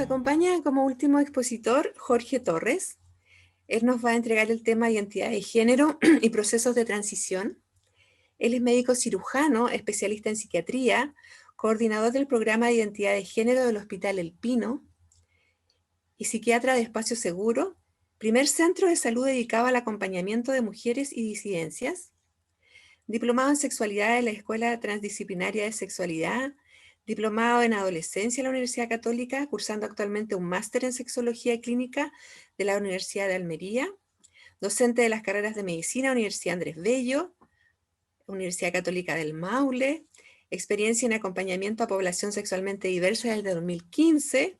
acompaña como último expositor Jorge Torres. Él nos va a entregar el tema identidad de género y procesos de transición. Él es médico cirujano, especialista en psiquiatría, coordinador del programa de identidad de género del Hospital El Pino y psiquiatra de Espacio Seguro, primer centro de salud dedicado al acompañamiento de mujeres y disidencias, diplomado en sexualidad de la Escuela Transdisciplinaria de Sexualidad, diplomado en adolescencia en la Universidad Católica, cursando actualmente un máster en sexología clínica de la Universidad de Almería, docente de las carreras de medicina, Universidad Andrés Bello, Universidad Católica del Maule, experiencia en acompañamiento a población sexualmente diversa desde 2015.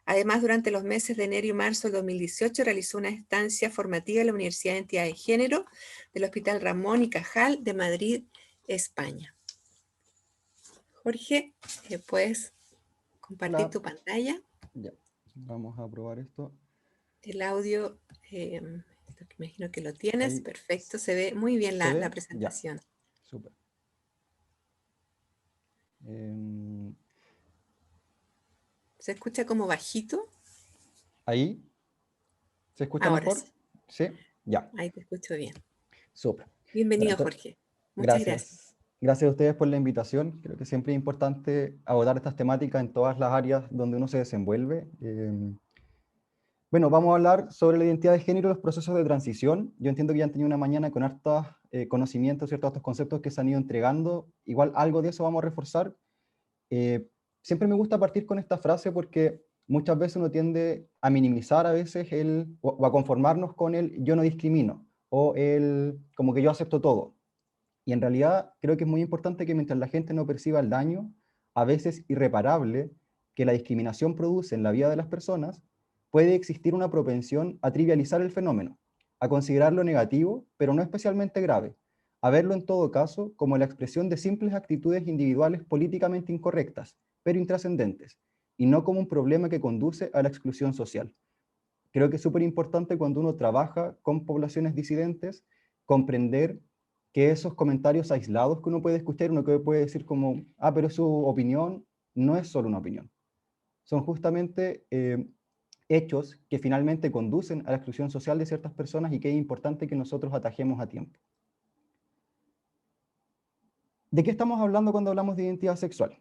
Además, durante los meses de enero y marzo del 2018 realizó una estancia formativa en la Universidad de Identidad de Género del Hospital Ramón y Cajal de Madrid, España. Jorge, ¿puedes compartir Hola, tu pantalla? ya, vamos a probar esto. El audio, imagino que lo tienes, Ahí perfecto, se ve muy bien se la ve, ya, presentación. súper. Em, ¿Se escucha como bajito? Ahí, ¿se escucha Ahora mejor? sí, Sí, ya, ahí te escucho bien. súper. Bueno, Bienvenido, entonces, Jorge. Muchas gracias. gracias. Gracias a ustedes por la invitación. Creo que siempre es importante abordar estas temáticas en todas las áreas donde uno se desenvuelve. Bueno, vamos a hablar sobre la identidad de género y los procesos de transición. Yo entiendo que ya han tenido una mañana con hartos conocimientos, ¿cierto? Estos conceptos que se han ido entregando. Igual algo de eso vamos a reforzar. Eh, Siempre me gusta partir con esta frase porque muchas veces uno tiende a minimizar a veces o a conformarnos con el yo no discrimino, o el como que yo acepto todo. Y en realidad creo que es muy importante que mientras la gente no perciba el daño, a veces irreparable, que la discriminación produce en la vida de las personas, puede existir una propensión a trivializar el fenómeno, a considerarlo negativo, pero no especialmente grave, a verlo en todo caso como la expresión de simples actitudes individuales políticamente incorrectas, pero intrascendentes, y no como un problema que conduce a la exclusión social. Creo que es súper importante cuando uno trabaja con poblaciones disidentes, comprender que esos comentarios aislados que uno puede escuchar, uno que puede decir como, ah, pero es su opinión, no es solo una opinión. Son justamente hechos que finalmente conducen a la exclusión social de ciertas personas y que es importante que nosotros atajemos a tiempo. ¿De qué estamos hablando cuando hablamos de identidad sexual?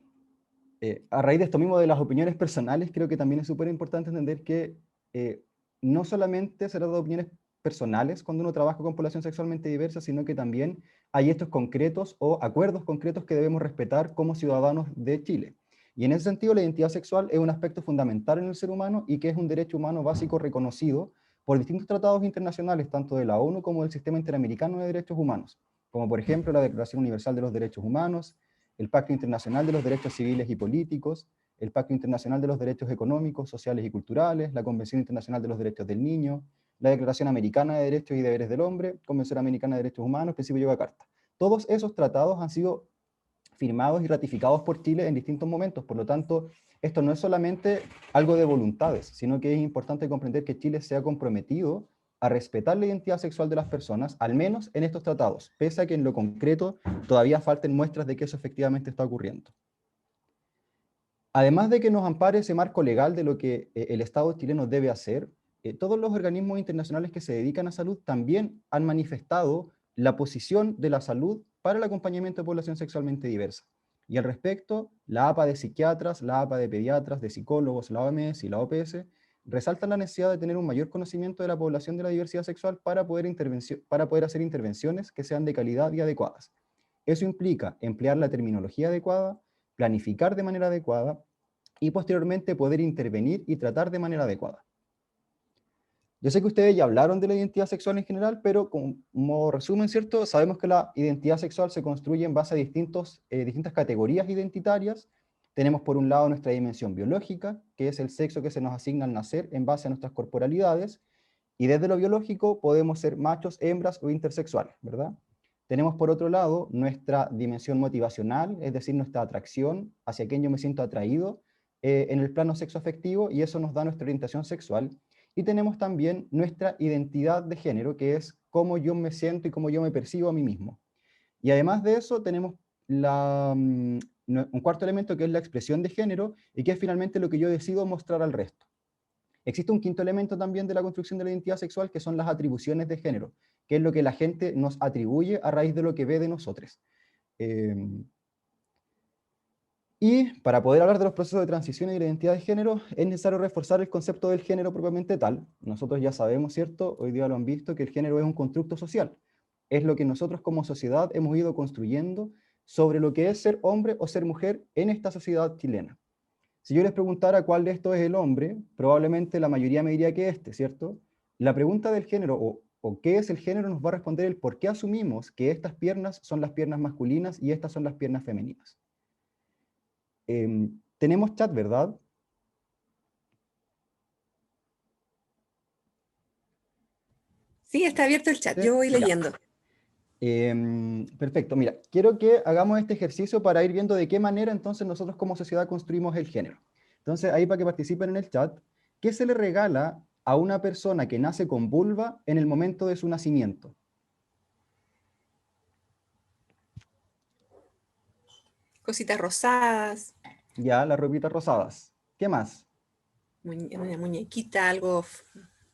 A raíz de esto mismo de las opiniones personales, creo que también es súper importante entender que eh, no solamente se trata de opiniones personales cuando uno trabaja con población sexualmente diversa, sino que también hay hechos concretos o acuerdos concretos que debemos respetar como ciudadanos de Chile. Y en ese sentido, la identidad sexual es un aspecto fundamental en el ser humano y que es un derecho humano básico reconocido por distintos tratados internacionales, tanto de la ONU como del Sistema Interamericano de Derechos Humanos, como por ejemplo la Declaración Universal de los Derechos Humanos, el Pacto Internacional de los Derechos Civiles y Políticos, el Pacto Internacional de los Derechos Económicos, Sociales y Culturales, la Convención Internacional de los Derechos del Niño, la Declaración Americana de Derechos y Deberes del Hombre, Convención Americana de Derechos Humanos, Principio de Yoga Carta. Todos esos tratados han sido firmados y ratificados por Chile en distintos momentos, por lo tanto, esto no es solamente algo de voluntades, sino que es importante comprender que Chile se ha comprometido a respetar la identidad sexual de las personas, al menos en estos tratados, pese a que en lo concreto todavía falten muestras de que eso efectivamente está ocurriendo. Además de que nos ampare ese marco legal de lo que el Estado chileno debe hacer, todos los organismos internacionales que se dedican a salud también han manifestado la posición de la salud para el acompañamiento de población sexualmente diversa. Y al respecto, la APA de psiquiatras, la APA de pediatras, de psicólogos, la OMS y la OPS resaltan la necesidad de tener un mayor conocimiento de la población de la diversidad sexual para poder hacer intervenciones que sean de calidad y adecuadas. Eso implica emplear la terminología adecuada, planificar de manera adecuada y posteriormente poder intervenir y tratar de manera adecuada. Yo sé que ustedes ya hablaron de la identidad sexual en general, pero como resumen, ¿cierto? Sabemos que la identidad sexual se construye en base a distintas categorías identitarias. Tenemos por un lado nuestra dimensión biológica, que es el sexo que se nos asigna al nacer en base a nuestras corporalidades, y desde lo biológico podemos ser machos, hembras o intersexuales, ¿verdad? Tenemos por otro lado nuestra dimensión motivacional, es decir, nuestra atracción hacia quien yo me siento atraído en el plano sexoafectivo, y eso nos da nuestra orientación sexual. Y tenemos también nuestra identidad de género, que es cómo yo me siento y cómo yo me percibo a mí mismo. Y además de eso tenemos un cuarto elemento que es la expresión de género y que es finalmente lo que yo decido mostrar al resto. Existe un quinto elemento también de la construcción de la identidad sexual, que son las atribuciones de género, que es lo que la gente nos atribuye a raíz de lo que ve de nosotros. Y para poder hablar de los procesos de transición y de la identidad de género, es necesario reforzar el concepto del género propiamente tal. Nosotros ya sabemos, ¿cierto? Hoy día lo han visto, que el género es un constructo social. Es lo que nosotros como sociedad hemos ido construyendo sobre lo que es ser hombre o ser mujer en esta sociedad chilena. Si yo les preguntara cuál de estos es el hombre, probablemente la mayoría me diría que este, ¿cierto? La pregunta del género o qué es el género nos va a responder el por qué asumimos que estas piernas son las piernas masculinas y estas son las piernas femeninas. Tenemos chat, ¿verdad? Sí, está abierto el chat, ¿Sí? yo voy Ya. leyendo. Perfecto, mira, quiero que hagamos este ejercicio para ir viendo de qué manera entonces nosotros como sociedad construimos el género. Entonces, ahí para que participen en el chat, ¿qué se le regala a una persona que nace con vulva en el momento de su nacimiento? Cositas rosadas, Ya, las ropitas rosadas. ¿Qué más? una muñequita, algo,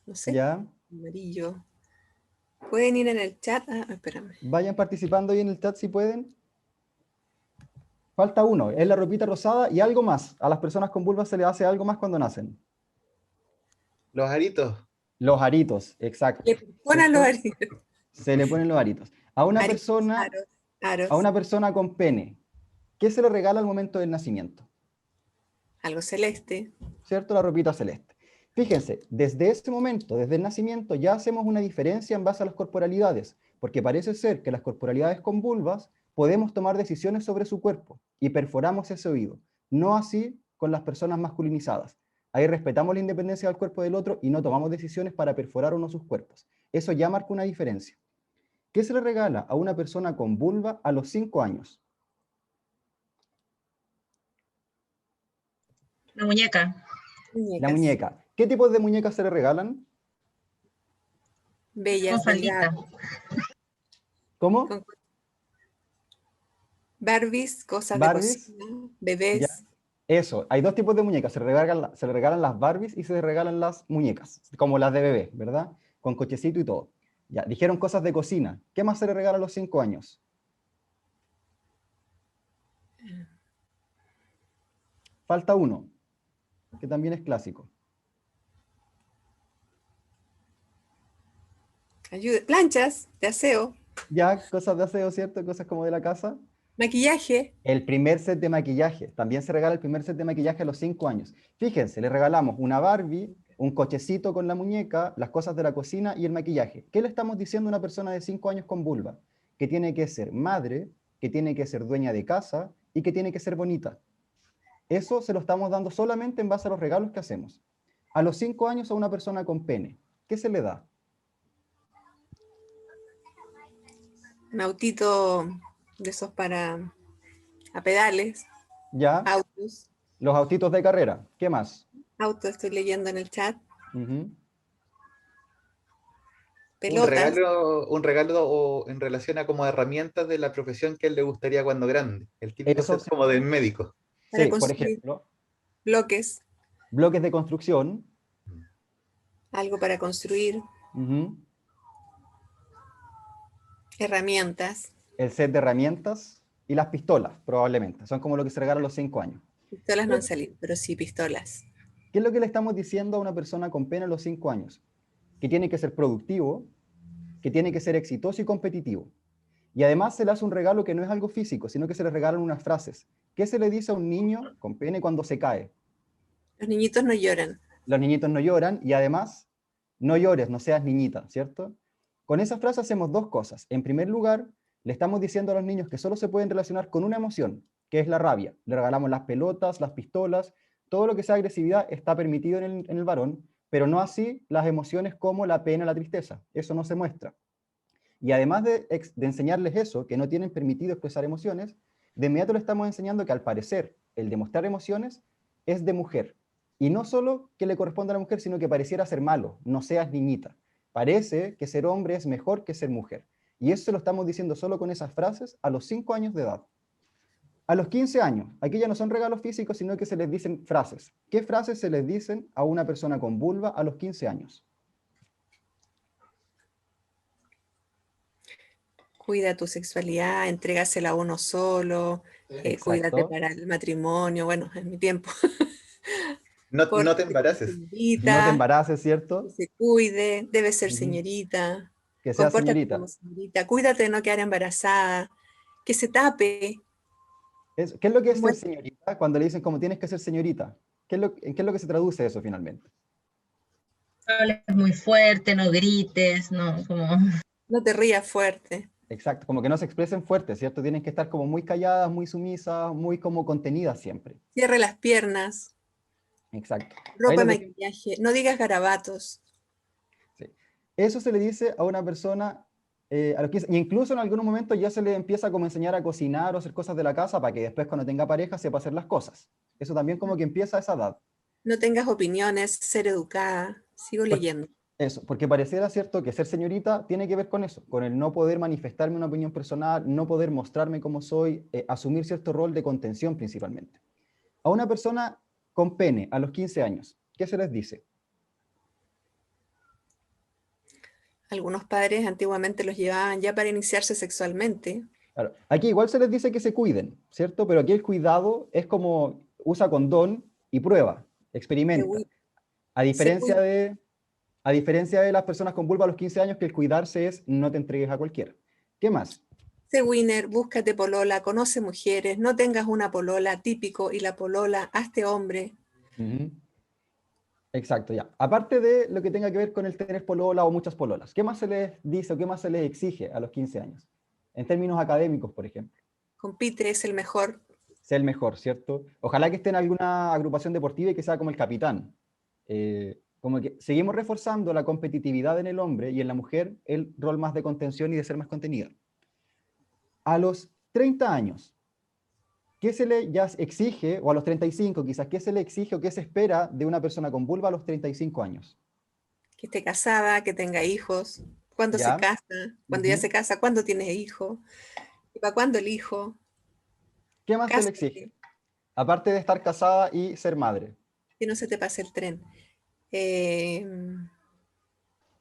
no sé, Ya, amarillo. Pueden ir en el chat. Ah, espérame. vayan participando ahí en el chat si pueden. Falta uno, es la ropita rosada y algo más. A las personas con vulva se les hace algo más cuando nacen. Los aritos. Los aritos, exacto. Le ponen los ¿Cierto? aritos. Se le ponen los aritos. Aritos, aros, A aros, una persona con pene, ¿qué se le regala al momento del nacimiento? algo celeste. ¿Cierto? La ropita celeste. Fíjense, desde ese momento, desde el nacimiento, ya hacemos una diferencia en base a las corporalidades, porque parece ser que las corporalidades con vulvas podemos tomar decisiones sobre su cuerpo y perforamos ese oído. No así con las personas masculinizadas. Ahí respetamos la independencia del cuerpo del otro y no tomamos decisiones para perforar o no sus cuerpos. Eso ya marca una diferencia. ¿Qué se le regala a una persona con vulva a los 5 años? La muñeca. La Muñecas. muñeca. ¿Qué tipos de muñecas se le regalan? Bellas, Con faldita. delgadas. ¿Cómo? Con Barbies, cosas de Barbies. cocina, Ya. bebés. Eso, hay dos tipos de muñecas, se le regalan las Barbies y se le regalan las muñecas, como las de bebé, ¿verdad? Con cochecito y todo. Ya, dijeron cosas de cocina. ¿Qué más se le regala a los 5 años? Falta uno, que también es clásico. Planchas de aseo, Ya, cosas de aseo, ¿cierto? Cosas como de la casa. maquillaje. El primer set de maquillaje. También se regala el primer set de maquillaje a los 5 años. Fíjense, le regalamos una Barbie, un cochecito con la muñeca, las cosas de la cocina y el maquillaje. ¿Qué le estamos diciendo a una persona de 5 años con vulva? Que tiene que ser madre, que tiene que ser dueña de casa y que tiene que ser bonita. Eso se lo estamos dando solamente en base a los regalos que hacemos. A los 5 años a una persona con pene, ¿qué se le da? Un autito de esos para a pedales. Ya, Autos. los autitos de carrera. ¿Qué más? Autos, estoy leyendo en el chat. Ujú. Pelotas. Un regalo en relación a como herramientas de la profesión que a él le gustaría cuando grande. El típico Eso, set como del médico. Para sí, por construir ejemplo, bloques. bloques de construcción. Algo para construir. Ujú. Herramientas. El set de herramientas y las pistolas, probablemente. Son como lo que se regala a los 5 años. Pistolas no han salido, pero sí pistolas. ¿Qué es lo que le estamos diciendo a una persona con pene a los 5 años? Que tiene que ser productivo, que tiene que ser exitoso y competitivo. Y además se le hace un regalo que no es algo físico, sino que se le regalan unas frases. ¿Qué se le dice a un niño con pene cuando se cae? Los niñitos no lloran. Los niñitos no lloran y además, no llores, no seas niñita, ¿cierto? Con esa frase hacemos dos cosas. En primer lugar, le estamos diciendo a los niños que solo se pueden relacionar con una emoción, que es la rabia. Le regalamos las pelotas, las pistolas, todo lo que sea agresividad está permitido en el varón, pero no así las emociones como la pena, la tristeza. Eso no se muestra. Y además de enseñarles eso, que no tienen permitido expresar emociones, de inmediato le estamos enseñando que al parecer el demostrar emociones es de mujer. Y no solo que le corresponde a la mujer, sino que pareciera ser malo, no seas niñita. Parece que ser hombre es mejor que ser mujer. Y eso se lo estamos diciendo solo con esas frases a los 5 años de edad. A los 15 años, aquí ya no son regalos físicos, sino que se les dicen frases. ¿Qué frases se les dicen a una persona con vulva a los 15 años? Cuida tu sexualidad, entrégasela a uno solo, cuídate Exacto. para el matrimonio, bueno, en mi tiempo. No te Pórtate como embaraces. No te señorita, embaraces, que ¿cierto? se cuide, debe ser Ujú. señorita, Que sea compórtate como señorita. señorita, cuídate de no quedar embarazada, que se tape, ¿Qué es lo que es ser muestra- señorita cuando le dicen como tienes que ser señorita? ¿En qué es lo que se traduce eso finalmente? No hables muy fuerte, no grites, no, como... no te rías fuerte, Exacto, como que no se expresen fuerte, ¿cierto? Tienen que estar como muy calladas, muy sumisas, muy como contenidas siempre. cierre las piernas, Exacto. Ahí ropa y les dejé. maquillaje, no digas garabatos. Sí. Eso se le dice a una persona a los 15, y incluso en algunos momentos ya se le empieza como a enseñar a cocinar o hacer cosas de la casa para que después cuando tenga pareja sepa hacer las cosas. Eso también como que empieza a esa edad. No tengas opiniones, ser educada. Sigo Por- leyendo. Eso, porque pareciera cierto que ser señorita tiene que ver con eso, con el no poder manifestarme una opinión personal, no poder mostrarme como soy, asumir cierto rol de contención principalmente. A una persona con pene a los 15 años, ¿qué se les dice? Algunos padres antiguamente los llevaban ya para iniciarse sexualmente. Claro, aquí igual se les dice que se cuiden, ¿cierto? Pero aquí el cuidado es como usa condón y prueba, Se, experimenta. hui- A se, diferencia cui- de, a diferencia de las personas con vulva a los 15 años, que el cuidarse es no te entregues a cualquiera. ¿Qué más? Sé winner, búscate polola, conoce mujeres, no tengas una polola típico y la polola, hazte hombre. Ujú. Exacto, ya. Aparte de lo que tenga que ver con el tener polola o muchas pololas, ¿qué más se les dice o qué más se les exige a los 15 años? En términos académicos, por ejemplo. Compite, es el mejor. Sea el mejor, ¿cierto? Ojalá que esté en alguna agrupación deportiva y que sea como el capitán. Como que seguimos reforzando la competitividad en el hombre y en la mujer el rol más de contención y de ser más contenida. A los 30 años, ¿qué se le ya exige, o a los 35 quizás, qué se le exige o qué se espera de una persona con vulva a los 35 años? Que esté casada, que tenga hijos. ¿Cuándo se ¿Ya? casa? Cuando ya Ujú. se casa, ¿cuándo tiene hijo? ¿Y para cuándo el hijo? ¿Qué más se le exige? Cásate, Aparte de estar casada y ser madre. que no se te pase el tren. Eh,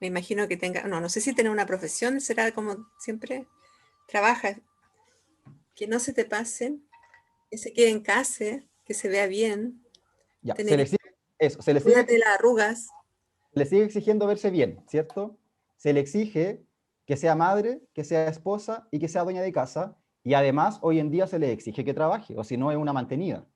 Me imagino que tenga, no sé si tener una profesión, será como siempre, trabaja, que no se te pasen, que se quede en casa, que se vea bien, Ya, se tener, le sigue, eso, cuídate de las arrugas, le sigue exigiendo verse bien, ¿cierto? Se le exige que sea madre, que sea esposa y que sea dueña de casa, y además hoy en día se le exige que trabaje, o si no es una mantenida.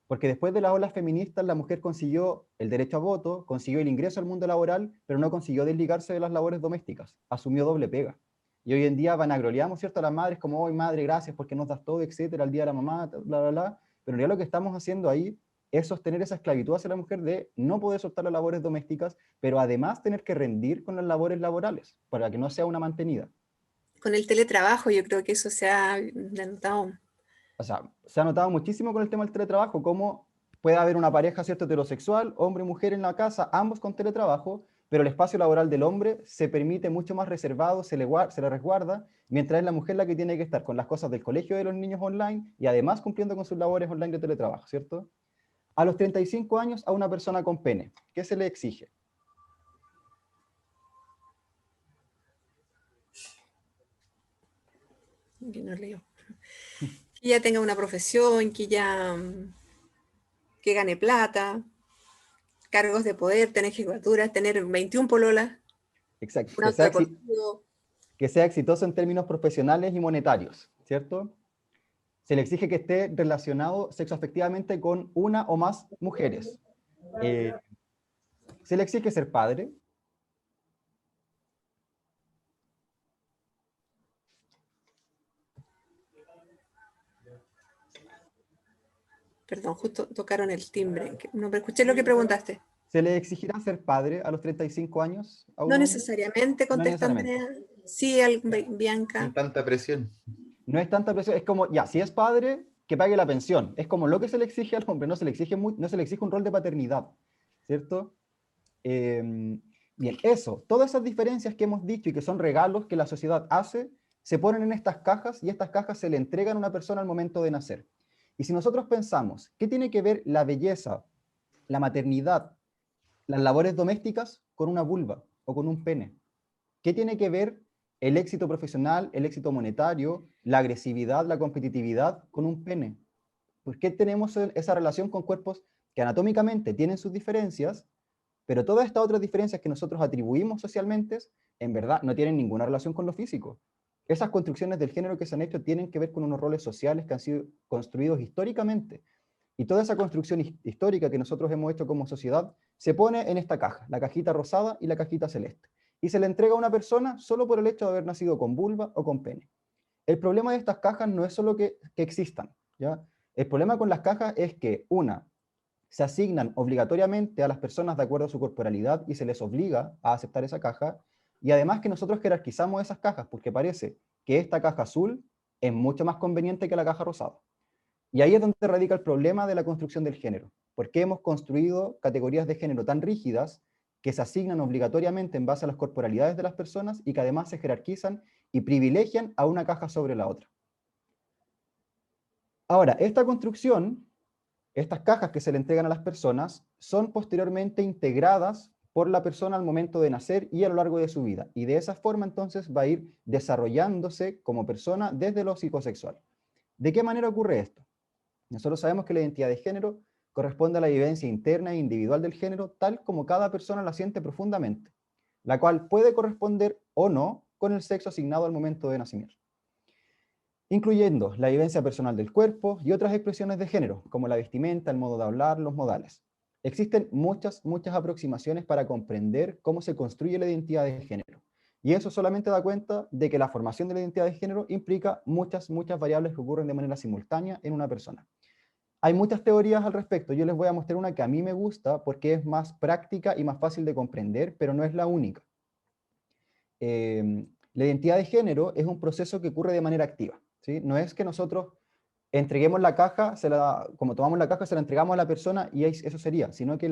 Porque después de las olas feministas, la mujer consiguió el derecho a voto, consiguió el ingreso al mundo laboral, pero no consiguió desligarse de las labores domésticas, asumió doble pega. Y hoy en día vanagloriamos, ¿cierto?, a las madres como, hoy madre, gracias porque nos das todo, etcétera, el día de la mamá, bla, bla, bla. Pero en realidad lo que estamos haciendo ahí es sostener esa esclavitud hacia la mujer de no poder soltar las labores domésticas, pero además tener que rendir con las labores laborales, para que no sea una mantenida. con el teletrabajo, yo creo que eso se ha notado. O sea, se ha notado muchísimo con el tema del teletrabajo, cómo puede haber una pareja, ¿cierto?, heterosexual, hombre y mujer en la casa, ambos con teletrabajo, pero el espacio laboral del hombre se permite mucho más reservado, se le resguarda, mientras es la mujer la que tiene que estar con las cosas del colegio de los niños online y además cumpliendo con sus labores online de teletrabajo, ¿cierto? A los 35 años a una persona con pene, ¿qué se le exige? Que no leo. Que ya tenga una profesión, que ya que gane plata, cargos de poder, tener jefaturas, tener 21 pololas, Exacto, un auto deportivo, que sea exitoso en términos profesionales y monetarios, ¿cierto? Se le exige que esté relacionado sexoafectivamente con una o más mujeres. Eh, se le exige ser padre. perdón, justo tocaron el timbre, no me escuché lo que preguntaste. Se le exigirá ser padre a los 35 años a un No hombre. necesariamente, No contesta necesariamente. Andrea. Sí, Sin Bianca. tanta presión. No es tanta presión, es como, ya, si es padre, que pague la pensión. Es como lo que se le exige al hombre, no se le exige, no se le exige un rol de paternidad, ¿cierto? Bien, eso, todas esas diferencias que hemos dicho y que son regalos que la sociedad hace, se ponen en estas cajas y estas cajas se le entregan a una persona al momento de nacer. Y si nosotros pensamos, ¿qué tiene que ver la belleza, la maternidad, las labores domésticas con una vulva o con un pene? ¿Qué tiene que ver el éxito profesional, el éxito monetario, la agresividad, la competitividad con un pene? ¿Por qué tenemos esa relación con cuerpos que anatómicamente tienen sus diferencias, pero todas estas otras diferencias que nosotros atribuimos socialmente, en verdad no tienen ninguna relación con lo físico? Esas construcciones del género que se han hecho tienen que ver con unos roles sociales que han sido construidos históricamente. Y toda esa construcción histórica que nosotros hemos hecho como sociedad se pone en esta caja, la cajita rosada y la cajita celeste. Y se le entrega a una persona solo por el hecho de haber nacido con vulva o con pene. El problema de estas cajas no es solo que existan, ¿ya? El problema con las cajas es que, una, se asignan obligatoriamente a las personas de acuerdo a su corporalidad y se les obliga a aceptar esa caja, y además que nosotros jerarquizamos esas cajas porque parece que esta caja azul es mucho más conveniente que la caja rosada. Y ahí es donde radica el problema de la construcción del género, porque hemos construido categorías de género tan rígidas que se asignan obligatoriamente en base a las corporalidades de las personas y que además se jerarquizan y privilegian a una caja sobre la otra. Ahora, esta construcción, estas cajas que se le entregan a las personas, son posteriormente integradas por la persona al momento de nacer y a lo largo de su vida. Y de esa forma entonces va a ir desarrollándose como persona desde lo psicosexual. ¿De qué manera ocurre esto? Nosotros sabemos que la identidad de género corresponde a la vivencia interna e individual del género tal como cada persona la siente profundamente, la cual puede corresponder o no con el sexo asignado al momento de nacimiento, incluyendo la vivencia personal del cuerpo y otras expresiones de género, como la vestimenta, el modo de hablar, los modales. Existen muchas aproximaciones para comprender cómo se construye la identidad de género. Y eso solamente da cuenta de que la formación de la identidad de género implica muchas variables que ocurren de manera simultánea en una persona. Hay muchas teorías al respecto. Yo les voy a mostrar una que a mí me gusta porque es más práctica y más fácil de comprender, pero no es la única. La identidad de género es un proceso que ocurre de manera activa, ¿sí? No es que nosotros entreguemos la caja, como tomamos la caja, se la entregamos a la persona y eso sería, sino que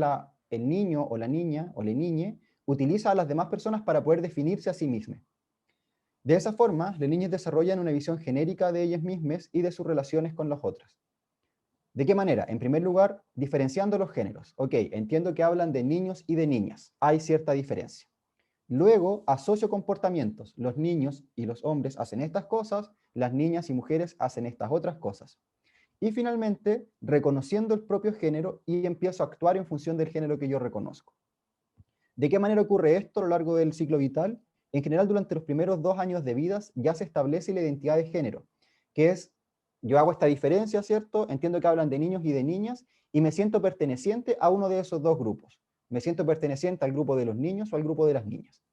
el niño o la niña o la niñe utiliza a las demás personas para poder definirse a sí mismas. De esa forma, las niñas desarrollan una visión genérica de ellas mismas y de sus relaciones con las otras. ¿De qué manera? En primer lugar, diferenciando los géneros. Ok, entiendo que hablan de niños y de niñas. Hay cierta diferencia. Luego, asocio comportamientos. Los niños y los hombres hacen estas cosas, las niñas y mujeres hacen estas otras cosas. Y finalmente, reconociendo el propio género y empiezo a actuar en función del género que yo reconozco. ¿De qué manera ocurre esto a lo largo del ciclo vital? En general, durante los primeros 2 años de vida ya se establece la identidad de género, que es, yo hago esta diferencia, ¿cierto? Entiendo que hablan de niños y de niñas, y me siento perteneciente a uno de esos dos grupos. Me siento perteneciente al grupo de los niños o al grupo de las niñas.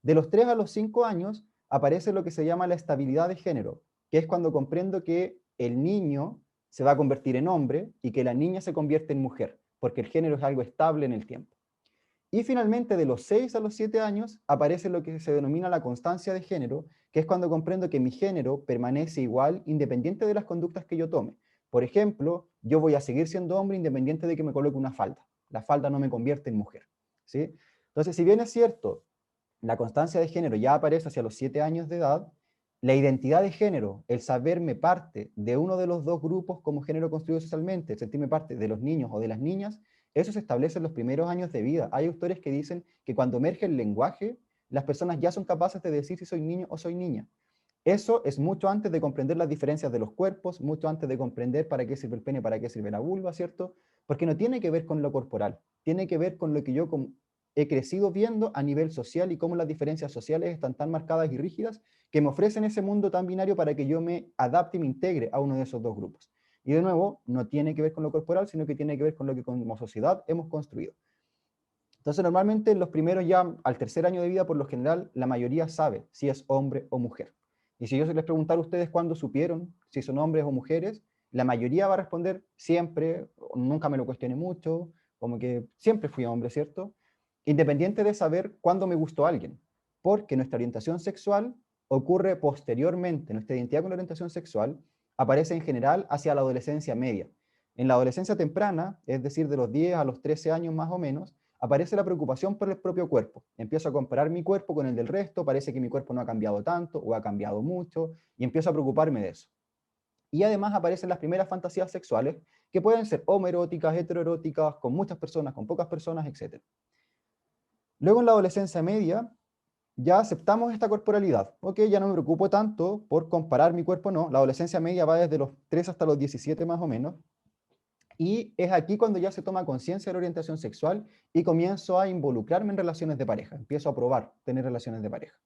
De los 3 a los 5 años aparece lo que se llama la estabilidad de género, que es cuando comprendo que el niño se va a convertir en hombre y que la niña se convierte en mujer, porque el género es algo estable en el tiempo. Y finalmente, de los 6 a los 7 años, aparece lo que se denomina la constancia de género, que es cuando comprendo que mi género permanece igual independiente de las conductas que yo tome. Por ejemplo, yo voy a seguir siendo hombre independiente de que me coloque una falda. La falda no me convierte en mujer, ¿sí? Entonces, si bien es cierto, la constancia de género ya aparece hacia los 7 años de edad, la identidad de género, el saberme parte de uno de los dos grupos como género construido socialmente, el sentirme parte de los niños o de las niñas, eso se establece en los primeros años de vida. Hay autores que dicen que cuando emerge el lenguaje, las personas ya son capaces de decir si soy niño o soy niña. Eso es mucho antes de comprender las diferencias de los cuerpos, mucho antes de comprender para qué sirve el pene, para qué sirve la vulva, ¿cierto? Porque no tiene que ver con lo corporal, tiene que ver con lo que yo he crecido viendo a nivel social y cómo las diferencias sociales están tan marcadas y rígidas que me ofrecen ese mundo tan binario para que yo me adapte y me integre a uno de esos dos grupos. Y de nuevo, no tiene que ver con lo corporal, sino que tiene que ver con lo que como sociedad hemos construido. Entonces, normalmente en los primeros ya, al tercer año de vida, por lo general, la mayoría sabe si es hombre o mujer. Y si yo les preguntar a ustedes cuándo supieron si son hombres o mujeres, la mayoría va a responder siempre, nunca me lo cuestioné mucho, como que siempre fui hombre, ¿cierto? Independiente de saber cuándo me gustó alguien, porque nuestra orientación sexual ocurre posteriormente, nuestra identidad con la orientación sexual aparece en general hacia la adolescencia media. En la adolescencia temprana, es decir, de los 10 a los 13 años más o menos, aparece la preocupación por el propio cuerpo. Empiezo a comparar mi cuerpo con el del resto, parece que mi cuerpo no ha cambiado tanto o ha cambiado mucho, y empiezo a preocuparme de eso. Y además aparecen las primeras fantasías sexuales, que pueden ser homoeróticas, heteroeróticas, con muchas personas, con pocas personas, etc. Luego en la adolescencia media, ya aceptamos esta corporalidad. Ok, ya no me preocupo tanto por comparar mi cuerpo, no. La adolescencia media va desde los 3 hasta los 17 más o menos. Y es aquí cuando ya se toma conciencia de la orientación sexual y comienzo a involucrarme en relaciones de pareja. Empiezo a probar tener relaciones de pareja.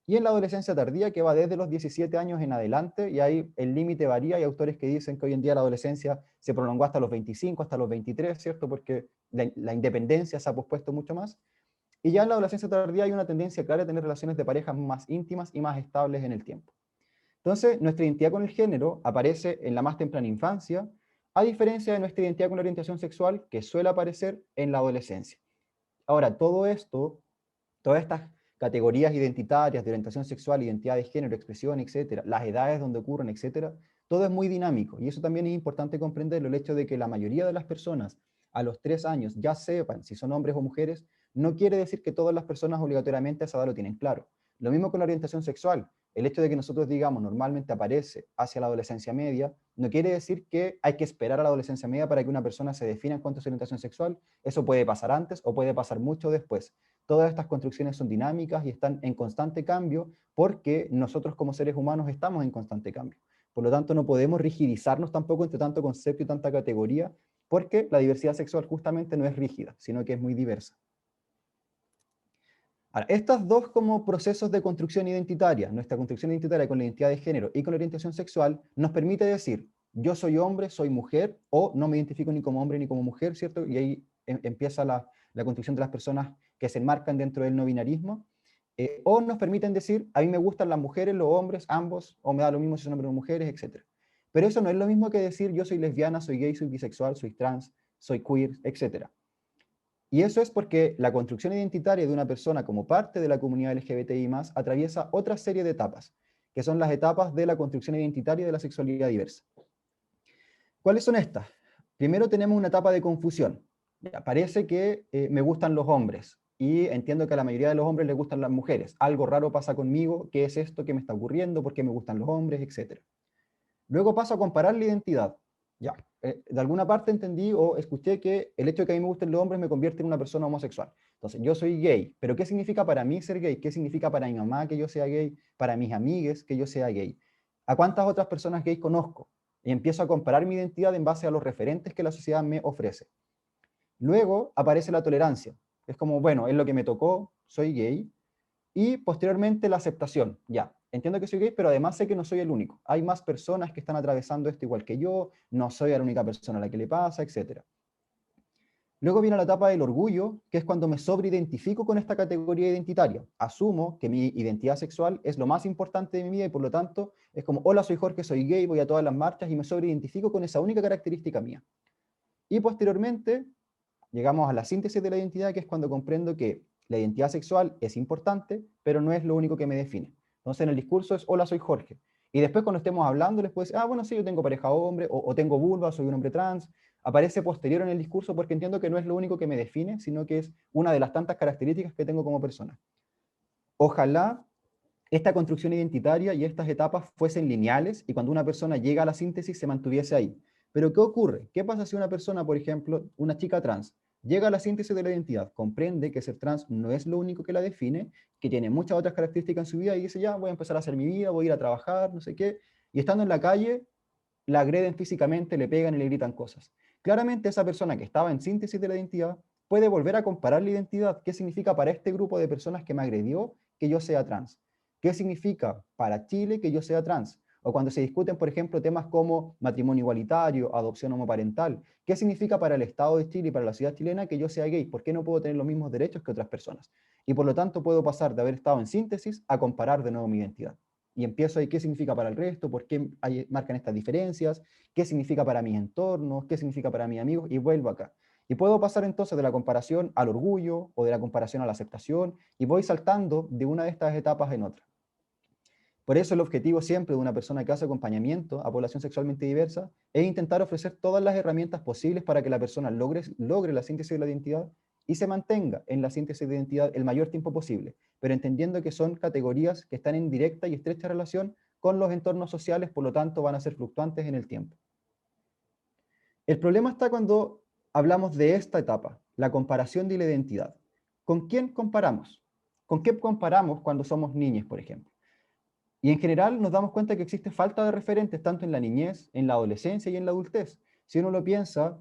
Y en la adolescencia tardía, que va desde los 17 años en adelante, y ahí el límite varía. Hay autores que dicen que hoy en día la adolescencia se prolongó hasta los 25, hasta los 23, ¿cierto? Porque la independencia se ha pospuesto mucho más. Y ya en la adolescencia tardía hay una tendencia clara a tener relaciones de pareja más íntimas y más estables en el tiempo. Entonces, nuestra identidad con el género aparece en la más temprana infancia, a diferencia de nuestra identidad con la orientación sexual, que suele aparecer en la adolescencia. Ahora, todo esto, todas estas categorías identitarias de orientación sexual, identidad de género, expresión, etcétera, las edades donde ocurren, etcétera, todo es muy dinámico. Y eso también es importante comprenderlo, el hecho de que la mayoría de las personas a los 3 años ya sepan si son hombres o mujeres, no quiere decir que todas las personas obligatoriamente a esa edad lo tienen claro. Lo mismo con la orientación sexual. El hecho de que nosotros digamos normalmente aparece hacia la adolescencia media, no quiere decir que hay que esperar a la adolescencia media para que una persona se defina en cuanto a su orientación sexual. Eso puede pasar antes o puede pasar mucho después. Todas estas construcciones son dinámicas y están en constante cambio porque nosotros como seres humanos estamos en constante cambio. Por lo tanto, no podemos rigidizarnos tampoco entre tanto concepto y tanta categoría, porque la diversidad sexual justamente no es rígida, sino que es muy diversa. Ahora, estos dos como procesos de construcción identitaria, nuestra construcción identitaria con la identidad de género y con la orientación sexual, nos permite decir, yo soy hombre, soy mujer, o no me identifico ni como hombre ni como mujer, ¿cierto? Y ahí empieza la construcción de las personas que se enmarcan dentro del no binarismo, o nos permiten decir, a mí me gustan las mujeres, los hombres, ambos, o me da lo mismo si son hombres o mujeres, etc. Pero eso no es lo mismo que decir, yo soy lesbiana, soy gay, soy bisexual, soy trans, soy queer, etc. Y eso es porque la construcción identitaria de una persona como parte de la comunidad LGBTI+, atraviesa otra serie de etapas, que son las etapas de la construcción identitaria de la sexualidad diversa. ¿Cuáles son estas? Primero tenemos una etapa de confusión. Parece que me gustan los hombres, y entiendo que a la mayoría de los hombres les gustan las mujeres. Algo raro pasa conmigo, ¿qué es esto? ¿Qué me está ocurriendo? ¿Por qué me gustan los hombres? Etcétera. Luego paso a comparar la identidad. Ya, de alguna parte entendí o escuché que el hecho de que a mí me gusten los hombres me convierte en una persona homosexual. Entonces, yo soy gay, pero ¿qué significa para mí ser gay? ¿Qué significa para mi mamá que yo sea gay? Para mis amigues que yo sea gay. ¿A cuántas otras personas gays conozco? Y empiezo a comparar mi identidad en base a los referentes que la sociedad me ofrece. Luego aparece la tolerancia. Es como, bueno, es lo que me tocó, soy gay. Y posteriormente la aceptación. Ya, entiendo que soy gay, pero además sé que no soy el único. Hay más personas que están atravesando esto igual que yo, no soy la única persona a la que le pasa, etc. Luego viene la etapa del orgullo, que es cuando me sobreidentifico con esta categoría identitaria. Asumo que mi identidad sexual es lo más importante de mi vida y por lo tanto es como, hola, soy Jorge, soy gay, voy a todas las marchas y me sobreidentifico con esa única característica mía. Y posteriormente llegamos a la síntesis de la identidad, que es cuando comprendo que la identidad sexual es importante, pero no es lo único que me define. Entonces en el discurso es, hola, soy Jorge. Y después cuando estemos hablando les puedo decir, ah, bueno, sí, yo tengo pareja hombre, o tengo vulva, soy un hombre trans. Aparece posterior en el discurso porque entiendo que no es lo único que me define, sino que es una de las tantas características que tengo como persona. Ojalá esta construcción identitaria y estas etapas fuesen lineales y cuando una persona llega a la síntesis se mantuviese ahí. Pero ¿qué ocurre? ¿Qué pasa si una persona, por ejemplo, una chica trans, llega a la síntesis de la identidad, comprende que ser trans no es lo único que la define, que tiene muchas otras características en su vida y dice, ya, voy a empezar a hacer mi vida, voy a ir a trabajar, no sé qué, y estando en la calle, la agreden físicamente, le pegan y le gritan cosas? Claramente esa persona que estaba en síntesis de la identidad puede volver a comparar la identidad, qué significa para este grupo de personas que me agredió que yo sea trans. ¿Qué significa para Chile que yo sea trans? O cuando se discuten, por ejemplo, temas como matrimonio igualitario, adopción homoparental, ¿qué significa para el Estado de Chile y para la sociedad chilena que yo sea gay? ¿Por qué no puedo tener los mismos derechos que otras personas? Y por lo tanto puedo pasar de haber estado en síntesis a comparar de nuevo mi identidad. Y empiezo ahí, ¿qué significa para el resto? ¿Por qué marcan estas diferencias? ¿Qué significa para mis entornos? ¿Qué significa para mis amigos? Y vuelvo acá. Y puedo pasar entonces de la comparación al orgullo o de la comparación a la aceptación y voy saltando de una de estas etapas en otra. Por eso el objetivo siempre de una persona que hace acompañamiento a población sexualmente diversa es intentar ofrecer todas las herramientas posibles para que la persona logre la síntesis de la identidad y se mantenga en la síntesis de identidad el mayor tiempo posible, pero entendiendo que son categorías que están en directa y estrecha relación con los entornos sociales, por lo tanto van a ser fluctuantes en el tiempo. El problema está cuando hablamos de esta etapa, la comparación de la identidad. ¿Con quién comparamos? ¿Con qué comparamos cuando somos niños, por ejemplo? Y en general nos damos cuenta que existe falta de referentes tanto en la niñez, en la adolescencia y en la adultez. Si uno lo piensa,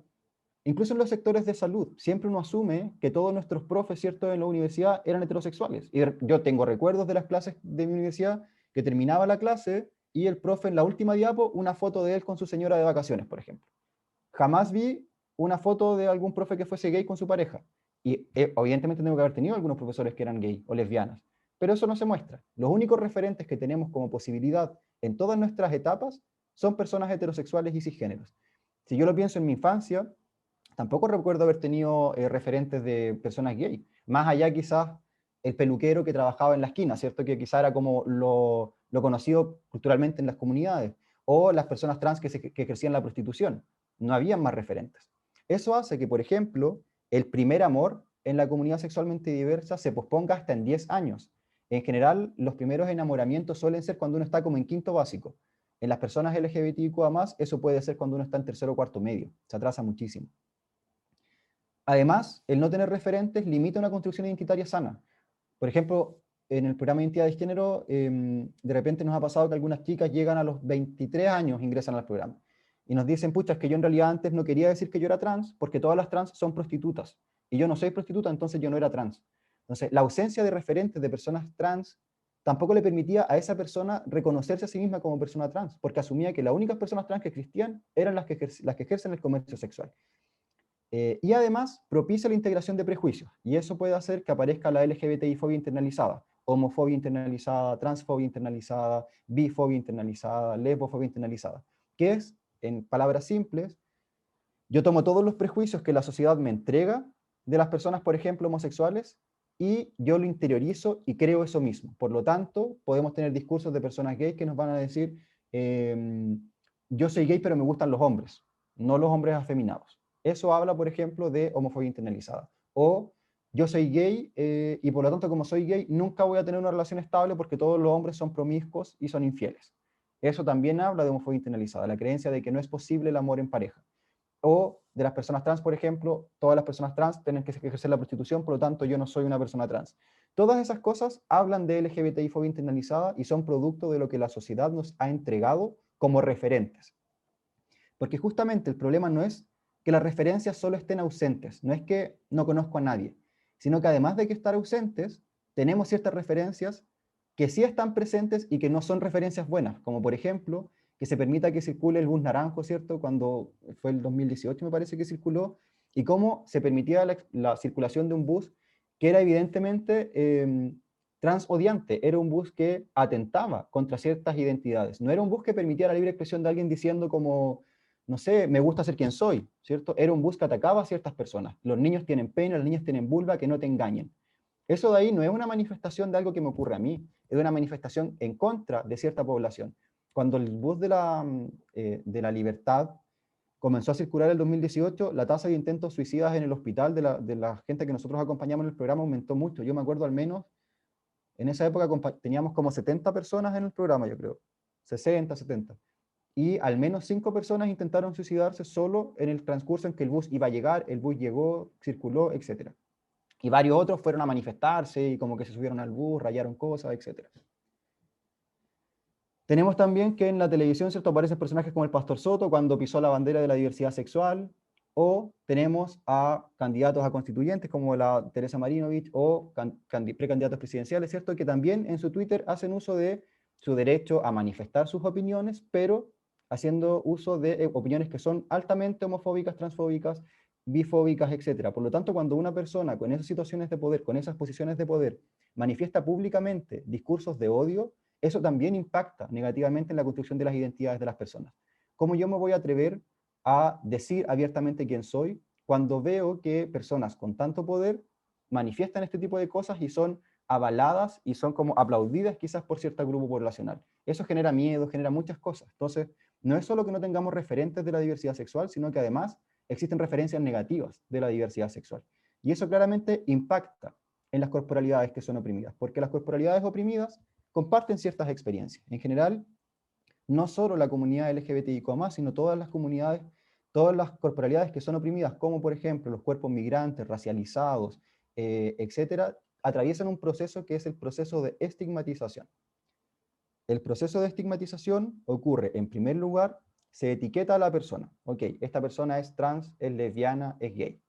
incluso en los sectores de salud, siempre uno asume que todos nuestros profes, ¿cierto?, en la universidad eran heterosexuales. Y yo tengo recuerdos de las clases de mi universidad que terminaba la clase y el profe en la última diapo, una foto de él con su señora de vacaciones, por ejemplo. Jamás vi una foto de algún profe que fuese gay con su pareja. Y evidentemente tengo que haber tenido algunos profesores que eran gay o lesbianas, pero eso no se muestra. Los únicos referentes que tenemos como posibilidad en todas nuestras etapas son personas heterosexuales y cisgéneros. Si yo lo pienso en mi infancia, tampoco recuerdo haber tenido referentes de personas gay, más allá quizás el peluquero que trabajaba en la esquina, ¿cierto? Que quizás era como lo conocido culturalmente en las comunidades, o las personas trans que ejercían la prostitución. No habían más referentes. Eso hace que, por ejemplo, el primer amor en la comunidad sexualmente diversa se posponga hasta en 10 años. En general, los primeros enamoramientos suelen ser cuando uno está como en quinto básico. En las personas LGBTIQA+, eso puede ser cuando uno está en tercero o cuarto medio. Se atrasa muchísimo. Además, el no tener referentes limita una construcción identitaria sana. Por ejemplo, en el programa de identidad de género, de repente nos ha pasado que algunas chicas llegan a los 23 años, ingresan al programa, y nos dicen, pucha, es que yo en realidad antes no quería decir que yo era trans, porque todas las trans son prostitutas, y yo no soy prostituta, entonces yo no era trans. Entonces, la ausencia de referentes de personas trans tampoco le permitía a esa persona reconocerse a sí misma como persona trans, porque asumía que las únicas personas trans que existían eran las que ejercen el comercio sexual. Y además propicia la integración de prejuicios, y eso puede hacer que aparezca la LGBTI-fobia internalizada, homofobia internalizada, transfobia internalizada, bifobia internalizada, lesbofobia internalizada, que es, en palabras simples, yo tomo todos los prejuicios que la sociedad me entrega de las personas, por ejemplo, homosexuales, y yo lo interiorizo y creo eso mismo. Por lo tanto, podemos tener discursos de personas gays que nos van a decir, yo soy gay pero me gustan los hombres, no los hombres afeminados. Eso habla, por ejemplo, de homofobia internalizada. O yo soy gay y por lo tanto, como soy gay, nunca voy a tener una relación estable porque todos los hombres son promiscuos y son infieles. Eso también habla de homofobia internalizada, la creencia de que no es posible el amor en pareja. O de las personas trans, por ejemplo, todas las personas trans tienen que ejercer la prostitución, por lo tanto yo no soy una persona trans. Todas esas cosas hablan de LGBTI-fobia internalizada y son producto de lo que la sociedad nos ha entregado como referentes. Porque justamente el problema no es que las referencias solo estén ausentes, no es que no conozco a nadie, sino que además de que estar ausentes, tenemos ciertas referencias que sí están presentes y que no son referencias buenas, como por ejemplo, que se permita que circule el bus naranjo, ¿cierto? Cuando fue el 2018 me parece que circuló, y cómo se permitía la circulación de un bus que era evidentemente transodiante, era un bus que atentaba contra ciertas identidades, no era un bus que permitía la libre expresión de alguien diciendo como, no sé, me gusta ser quien soy, ¿cierto? Era un bus que atacaba a ciertas personas. Los niños tienen pene, las niñas tienen vulva, que no te engañen. Eso de ahí no es una manifestación de algo que me ocurre a mí, es una manifestación en contra de cierta población. Cuando el bus de la libertad comenzó a circular en el 2018, la tasa de intentos suicidas en el hospital de la gente que nosotros acompañamos en el programa aumentó mucho. Yo me acuerdo al menos, en esa época teníamos como 70 personas en el programa, yo creo, 60, 70. Y al menos 5 personas intentaron suicidarse solo en el transcurso en que el bus iba a llegar, el bus llegó, circuló, etc. Y varios otros fueron a manifestarse y como que se subieron al bus, rayaron cosas, etc. Tenemos también que en la televisión, ¿cierto?, aparecen personajes como el Pastor Soto cuando pisó la bandera de la diversidad sexual, o tenemos a candidatos a constituyentes como la Teresa Marinovich o precandidatos presidenciales, ¿cierto?, que también en su Twitter hacen uso de su derecho a manifestar sus opiniones, pero haciendo uso de opiniones que son altamente homofóbicas, transfóbicas, bifóbicas, etc. Por lo tanto, cuando una persona con esas situaciones de poder, con esas posiciones de poder, manifiesta públicamente discursos de odio, eso también impacta negativamente en la construcción de las identidades de las personas. ¿Cómo yo me voy a atrever a decir abiertamente quién soy cuando veo que personas con tanto poder manifiestan este tipo de cosas y son avaladas y son como aplaudidas quizás por cierto grupo poblacional? Eso genera miedo, genera muchas cosas. Entonces, no es solo que no tengamos referentes de la diversidad sexual, sino que además existen referencias negativas de la diversidad sexual. Y eso claramente impacta en las corporalidades que son oprimidas, porque las corporalidades oprimidas comparten ciertas experiencias. En general, no solo la comunidad LGBTIQ+, sino todas las comunidades, todas las corporalidades que son oprimidas, como por ejemplo los cuerpos migrantes, racializados, etcétera, atraviesan un proceso que es el proceso de estigmatización. El proceso de estigmatización ocurre, en primer lugar, se etiqueta a la persona. Ok, esta persona es trans, es lesbiana, es gay.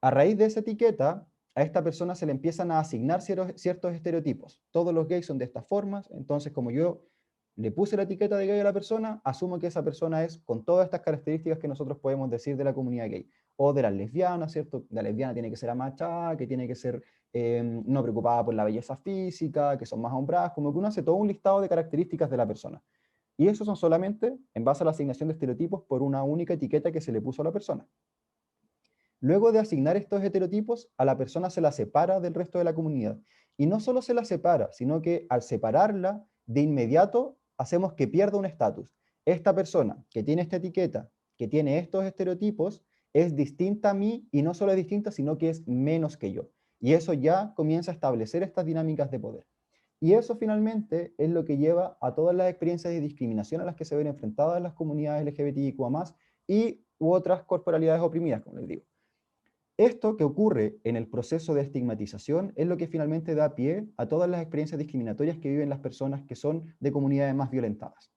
A raíz de esa etiqueta, a esta persona se le empiezan a asignar ciertos estereotipos. Todos los gays son de estas formas, entonces como yo le puse la etiqueta de gay a la persona, asumo que esa persona es con todas estas características que nosotros podemos decir de la comunidad gay. O de las lesbianas, ¿cierto? La lesbiana tiene que ser amachada, que tiene que ser no preocupada por la belleza física, que son más hombradas, como que uno hace todo un listado de características de la persona. Y eso son solamente en base a la asignación de estereotipos por una única etiqueta que se le puso a la persona. Luego de asignar estos estereotipos, a la persona se la separa del resto de la comunidad. Y no solo se la separa, sino que al separarla, de inmediato hacemos que pierda un estatus. Esta persona que tiene esta etiqueta, que tiene estos estereotipos, es distinta a mí, y no solo es distinta, sino que es menos que yo. Y eso ya comienza a establecer estas dinámicas de poder. Y eso finalmente es lo que lleva a todas las experiencias de discriminación a las que se ven enfrentadas las comunidades LGBTIQ+, y u otras corporalidades oprimidas, como les digo. Esto que ocurre en el proceso de estigmatización es lo que finalmente da pie a todas las experiencias discriminatorias que viven las personas que son de comunidades más violentadas.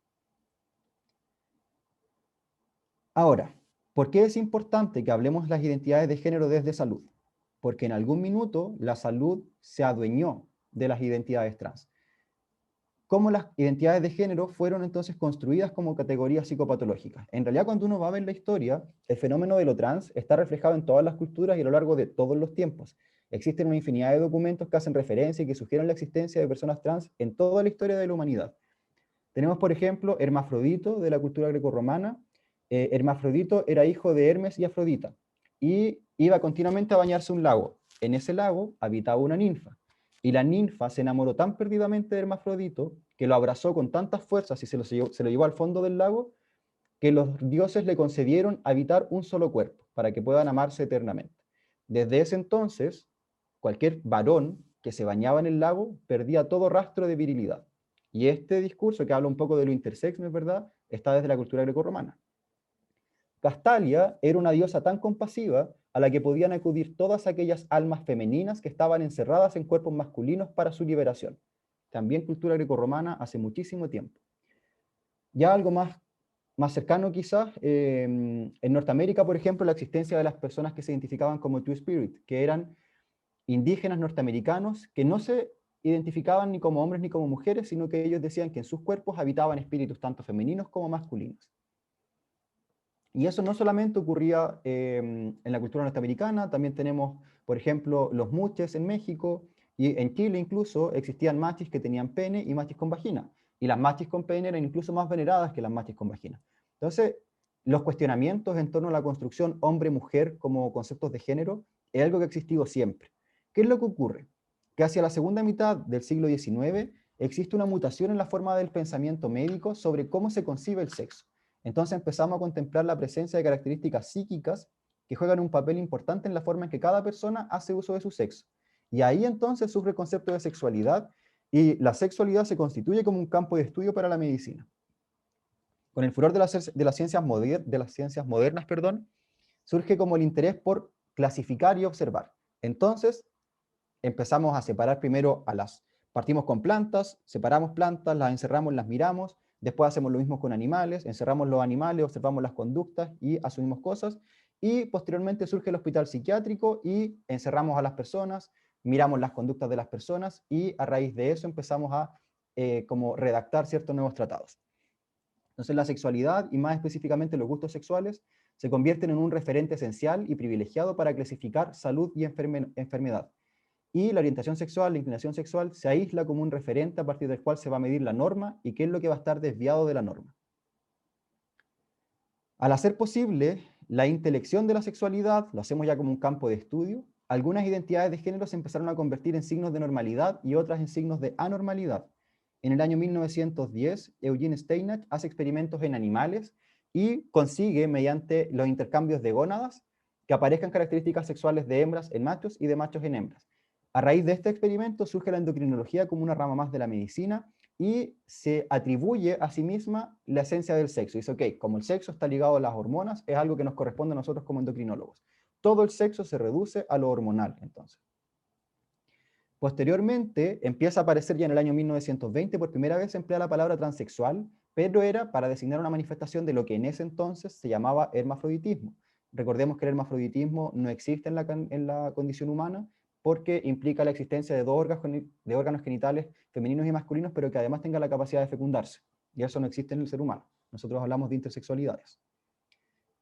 Ahora, ¿por qué es importante que hablemos de las identidades de género desde salud? Porque en algún minuto la salud se adueñó de las identidades trans. ¿Cómo las identidades de género fueron entonces construidas como categorías psicopatológicas? En realidad, cuando uno va a ver la historia, el fenómeno de lo trans está reflejado en todas las culturas y a lo largo de todos los tiempos. Existen una infinidad de documentos que hacen referencia y que sugieren la existencia de personas trans en toda la historia de la humanidad. Tenemos, por ejemplo, Hermafrodito de la cultura grecorromana. Hermafrodito era hijo de Hermes y Afrodita y iba continuamente a bañarse a un lago. En ese lago habitaba una ninfa. Y la ninfa se enamoró tan perdidamente de Hermafrodito que lo abrazó con tantas fuerzas y se lo llevó al fondo del lago, que los dioses le concedieron habitar un solo cuerpo para que puedan amarse eternamente. Desde ese entonces, cualquier varón que se bañaba en el lago perdía todo rastro de virilidad. Y este discurso, que habla un poco de lo intersex, ¿no es verdad?, está desde la cultura grecorromana. Castalia era una diosa tan compasiva a la que podían acudir todas aquellas almas femeninas que estaban encerradas en cuerpos masculinos para su liberación. También cultura grecorromana hace muchísimo tiempo. Ya algo más cercano quizás, en Norteamérica, por ejemplo, la existencia de las personas que se identificaban como Two-Spirit, que eran indígenas norteamericanos que no se identificaban ni como hombres ni como mujeres, sino que ellos decían que en sus cuerpos habitaban espíritus tanto femeninos como masculinos. Y eso no solamente ocurría en la cultura norteamericana, también tenemos, por ejemplo, los muches en México, y en Chile incluso existían machis que tenían pene y machis con vagina, y las machis con pene eran incluso más veneradas que las machis con vagina. Entonces, los cuestionamientos en torno a la construcción hombre-mujer como conceptos de género es algo que ha existido siempre. ¿Qué es lo que ocurre? Que hacia la segunda mitad del siglo XIX existe una mutación en la forma del pensamiento médico sobre cómo se concibe el sexo. Entonces empezamos a contemplar la presencia de características psíquicas que juegan un papel importante en la forma en que cada persona hace uso de su sexo. Y ahí entonces surge el concepto de sexualidad, y la sexualidad se constituye como un campo de estudio para la medicina. Con el furor de las ciencias modernas, surge como el interés por clasificar y observar. Entonces empezamos a separar primero partimos con plantas, separamos plantas, las encerramos, las miramos. Después hacemos lo mismo con animales, encerramos los animales, observamos las conductas y asumimos cosas. Y posteriormente surge el hospital psiquiátrico y encerramos a las personas, miramos las conductas de las personas y a raíz de eso empezamos a como redactar ciertos nuevos tratados. Entonces la sexualidad, y más específicamente los gustos sexuales, se convierten en un referente esencial y privilegiado para clasificar salud y enfermedad. Y la orientación sexual, la inclinación sexual, se aísla como un referente a partir del cual se va a medir la norma y qué es lo que va a estar desviado de la norma. Al hacer posible la intelección de la sexualidad, lo hacemos ya como un campo de estudio, algunas identidades de género se empezaron a convertir en signos de normalidad y otras en signos de anormalidad. En el año 1910, Eugene Steinach hace experimentos en animales y consigue, mediante los intercambios de gónadas, que aparezcan características sexuales de hembras en machos y de machos en hembras. A raíz de este experimento surge la endocrinología como una rama más de la medicina y se atribuye a sí misma la esencia del sexo. Dice, ok, como el sexo está ligado a las hormonas, es algo que nos corresponde a nosotros como endocrinólogos. Todo el sexo se reduce a lo hormonal, entonces. Posteriormente, empieza a aparecer ya en el año 1920, por primera vez se emplea la palabra transexual, pero era para designar una manifestación de lo que en ese entonces se llamaba hermafroditismo. Recordemos que el hermafroditismo no existe en la condición humana porque implica la existencia de dos órganos genitales femeninos y masculinos, pero que además tenga la capacidad de fecundarse. Y eso no existe en el ser humano. Nosotros hablamos de intersexualidades.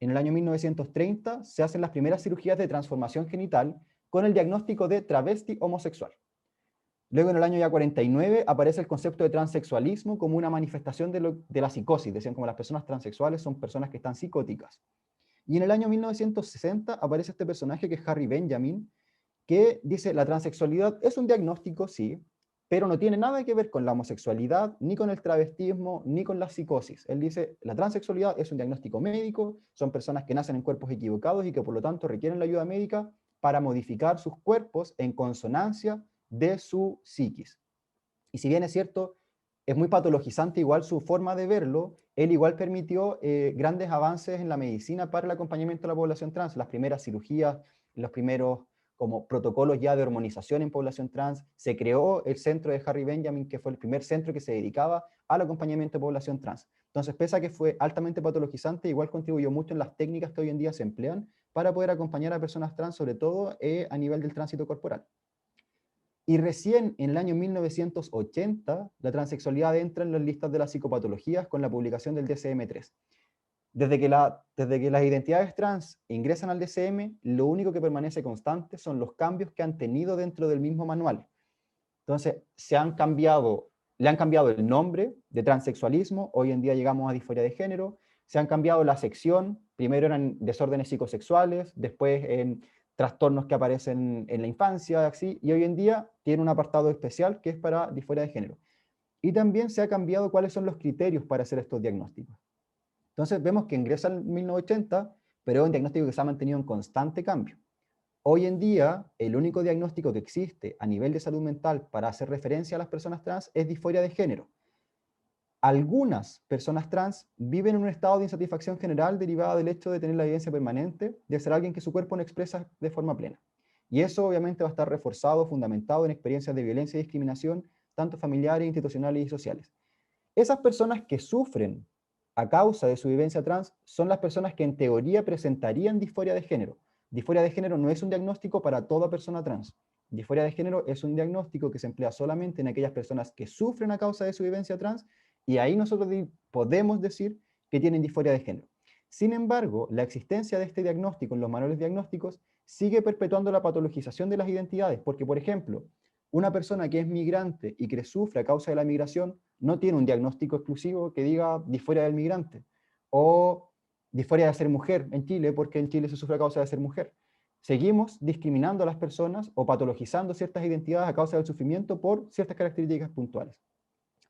En el año 1930 se hacen las primeras cirugías de transformación genital con el diagnóstico de travesti homosexual. Luego en el año ya 49 aparece el concepto de transexualismo como una manifestación de la psicosis. Decían como las personas transexuales son personas que están psicóticas. Y en el año 1960 aparece este personaje que es Harry Benjamin, que dice, la transexualidad es un diagnóstico, sí, pero no tiene nada que ver con la homosexualidad, ni con el travestismo, ni con la psicosis. Él dice, la transexualidad es un diagnóstico médico, son personas que nacen en cuerpos equivocados y que por lo tanto requieren la ayuda médica para modificar sus cuerpos en consonancia de su psiquis. Y si bien es cierto, es muy patologizante igual su forma de verlo, él igual permitió grandes avances en la medicina para el acompañamiento de la población trans, las primeras cirugías, los primeros como protocolos ya de hormonización en población trans, se creó el centro de Harry Benjamin, que fue el primer centro que se dedicaba al acompañamiento de población trans. Entonces, pese a que fue altamente patologizante, igual contribuyó mucho en las técnicas que hoy en día se emplean para poder acompañar a personas trans, sobre todo a nivel del tránsito corporal. Y recién en el año 1980, la transexualidad entra en las listas de las psicopatologías con la publicación del DSM-3. Desde que las identidades trans ingresan al DSM, lo único que permanece constante son los cambios que han tenido dentro del mismo manual. Entonces, le han cambiado el nombre de transexualismo, hoy en día llegamos a disforia de género, se han cambiado la sección, primero eran desórdenes psicosexuales, después en trastornos que aparecen en la infancia, así, y hoy en día tiene un apartado especial que es para disforia de género. Y también se ha cambiado cuáles son los criterios para hacer estos diagnósticos. Entonces vemos que ingresa en 1980, pero es un diagnóstico que se ha mantenido en constante cambio. Hoy en día, el único diagnóstico que existe a nivel de salud mental para hacer referencia a las personas trans es disforia de género. Algunas personas trans viven en un estado de insatisfacción general derivada del hecho de tener la evidencia permanente de ser alguien que su cuerpo no expresa de forma plena. Y eso obviamente va a estar reforzado, fundamentado en experiencias de violencia y discriminación, tanto familiares, institucionales y sociales. Esas personas que sufren a causa de su vivencia trans son las personas que en teoría presentarían disforia de género. Disforia de género no es un diagnóstico para toda persona trans. Disforia de género es un diagnóstico que se emplea solamente en aquellas personas que sufren a causa de su vivencia trans, y ahí nosotros podemos decir que tienen disforia de género. Sin embargo, la existencia de este diagnóstico en los manuales diagnósticos sigue perpetuando la patologización de las identidades, porque, por ejemplo, una persona que es migrante y que sufre a causa de la migración no tiene un diagnóstico exclusivo que diga disforia del migrante, o disforia de ser mujer en Chile, porque en Chile se sufre a causa de ser mujer. Seguimos discriminando a las personas o patologizando ciertas identidades a causa del sufrimiento por ciertas características puntuales.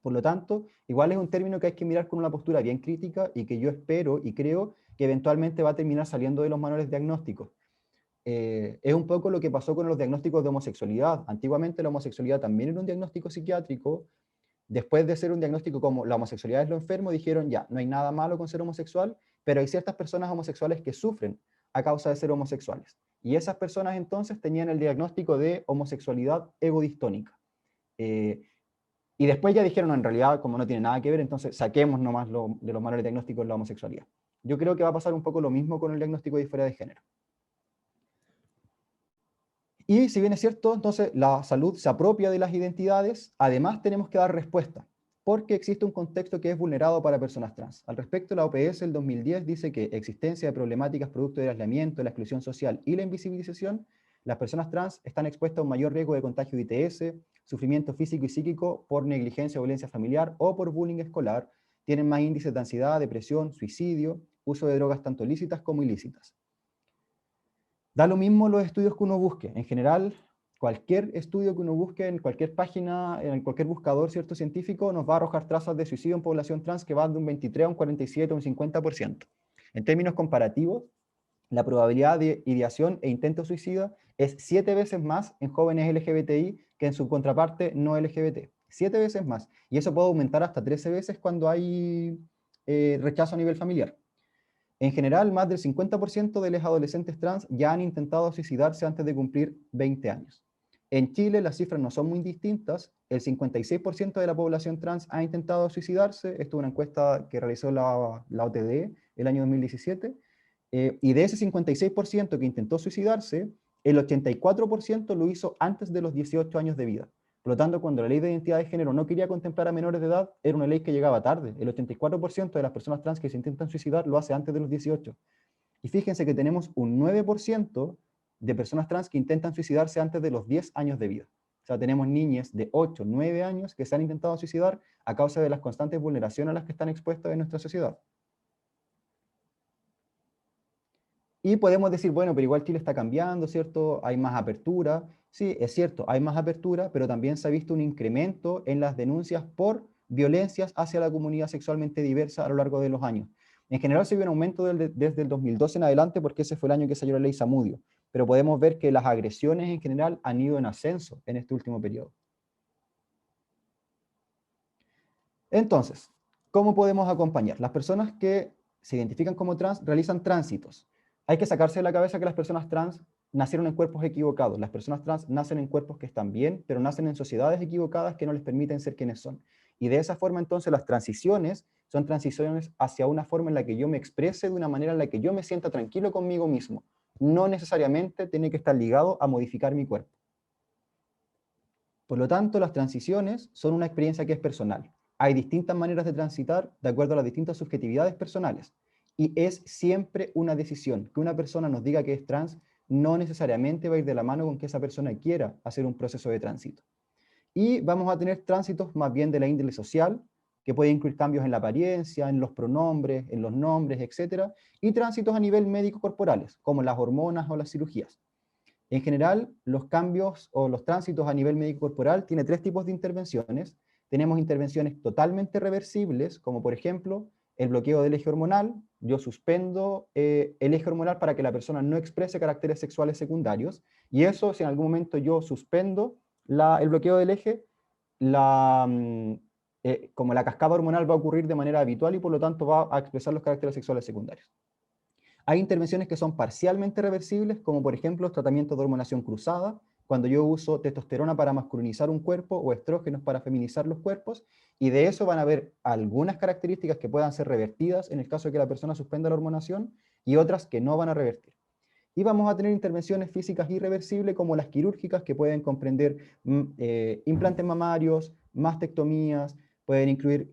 Por lo tanto, igual es un término que hay que mirar con una postura bien crítica y que yo espero y creo que eventualmente va a terminar saliendo de los manuales diagnósticos. Es un poco lo que pasó con los diagnósticos de homosexualidad. Antiguamente la homosexualidad también era un diagnóstico psiquiátrico. Después de ser un diagnóstico como la homosexualidad es lo enfermo, dijeron ya, no hay nada malo con ser homosexual, pero hay ciertas personas homosexuales que sufren a causa de ser homosexuales. Y esas personas entonces tenían el diagnóstico de homosexualidad egodistónica. Y después ya dijeron, no, en realidad, como no tiene nada que ver, entonces saquemos nomás de los manuales diagnósticos la homosexualidad. Yo creo que va a pasar un poco lo mismo con el diagnóstico de disforia de género. Y si bien es cierto, entonces la salud se apropia de las identidades, además tenemos que dar respuesta, porque existe un contexto que es vulnerado para personas trans. Al respecto, la OPS del 2010 dice que existencia de problemáticas producto del aislamiento, la exclusión social y la invisibilización, las personas trans están expuestas a un mayor riesgo de contagio de ITS, sufrimiento físico y psíquico por negligencia o violencia familiar o por bullying escolar, tienen más índices de ansiedad, depresión, suicidio, uso de drogas tanto lícitas como ilícitas. Da lo mismo los estudios que uno busque. En general, cualquier estudio que uno busque en cualquier página, en cualquier buscador cierto científico, nos va a arrojar trazas de suicidio en población trans que van de un 23 a un 47 a un 50%. En términos comparativos, la probabilidad de ideación e intento suicida es 7 veces más en jóvenes LGBTI que en su contraparte no LGBT. 7 veces más. Y eso puede aumentar hasta 13 veces cuando hay rechazo a nivel familiar. En general, más del 50% de los adolescentes trans ya han intentado suicidarse antes de cumplir 20 años. En Chile las cifras no son muy distintas. El 56% de la población trans ha intentado suicidarse. Esto es una encuesta que realizó la OTD el año 2017. Y de ese 56% que intentó suicidarse, el 84% lo hizo antes de los 18 años de vida. Por lo tanto, cuando la ley de identidad de género no quería contemplar a menores de edad, era una ley que llegaba tarde. El 84% de las personas trans que se intentan suicidar lo hace antes de los 18. Y fíjense que tenemos un 9% de personas trans que intentan suicidarse antes de los 10 años de vida. O sea, tenemos niñas de 8, 9 años que se han intentado suicidar a causa de las constantes vulneraciones a las que están expuestas en nuestra sociedad. Y podemos decir, bueno, pero igual Chile está cambiando, ¿cierto? Hay más apertura. Sí, es cierto, hay más apertura, pero también se ha visto un incremento en las denuncias por violencias hacia la comunidad sexualmente diversa a lo largo de los años. En general se vio un aumento desde el 2012 en adelante porque ese fue el año que salió la ley Zamudio, pero podemos ver que las agresiones en general han ido en ascenso en este último periodo. Entonces, ¿cómo podemos acompañar? Las personas que se identifican como trans realizan tránsitos. Hay que sacarse de la cabeza que las personas trans nacieron en cuerpos equivocados. Las personas trans nacen en cuerpos que están bien, pero nacen en sociedades equivocadas que no les permiten ser quienes son. Y de esa forma, entonces, las transiciones son transiciones hacia una forma en la que yo me exprese de una manera en la que yo me sienta tranquilo conmigo mismo. No necesariamente tiene que estar ligado a modificar mi cuerpo. Por lo tanto, las transiciones son una experiencia que es personal. Hay distintas maneras de transitar de acuerdo a las distintas subjetividades personales. Y es siempre una decisión. Que una persona nos diga que es trans no necesariamente va a ir de la mano con que esa persona quiera hacer un proceso de tránsito. Y vamos a tener tránsitos más bien de la índole social, que puede incluir cambios en la apariencia, en los pronombres, en los nombres, etc. Y tránsitos a nivel médico-corporales, como las hormonas o las cirugías. En general, los cambios o los tránsitos a nivel médico-corporal tiene 3 tipos de intervenciones. Tenemos intervenciones totalmente reversibles, como por ejemplo el bloqueo del eje hormonal. Yo suspendo el eje hormonal para que la persona no exprese caracteres sexuales secundarios, y eso, si en algún momento yo suspendo el bloqueo del eje, como la cascada hormonal va a ocurrir de manera habitual y por lo tanto va a expresar los caracteres sexuales secundarios. Hay intervenciones que son parcialmente reversibles, como por ejemplo los tratamientos de hormonación cruzada, cuando yo uso testosterona para masculinizar un cuerpo o estrógenos para feminizar los cuerpos, y de eso van a haber algunas características que puedan ser revertidas en el caso de que la persona suspenda la hormonación y otras que no van a revertir. Y vamos a tener intervenciones físicas irreversibles como las quirúrgicas, que pueden comprender implantes mamarios, mastectomías, pueden incluir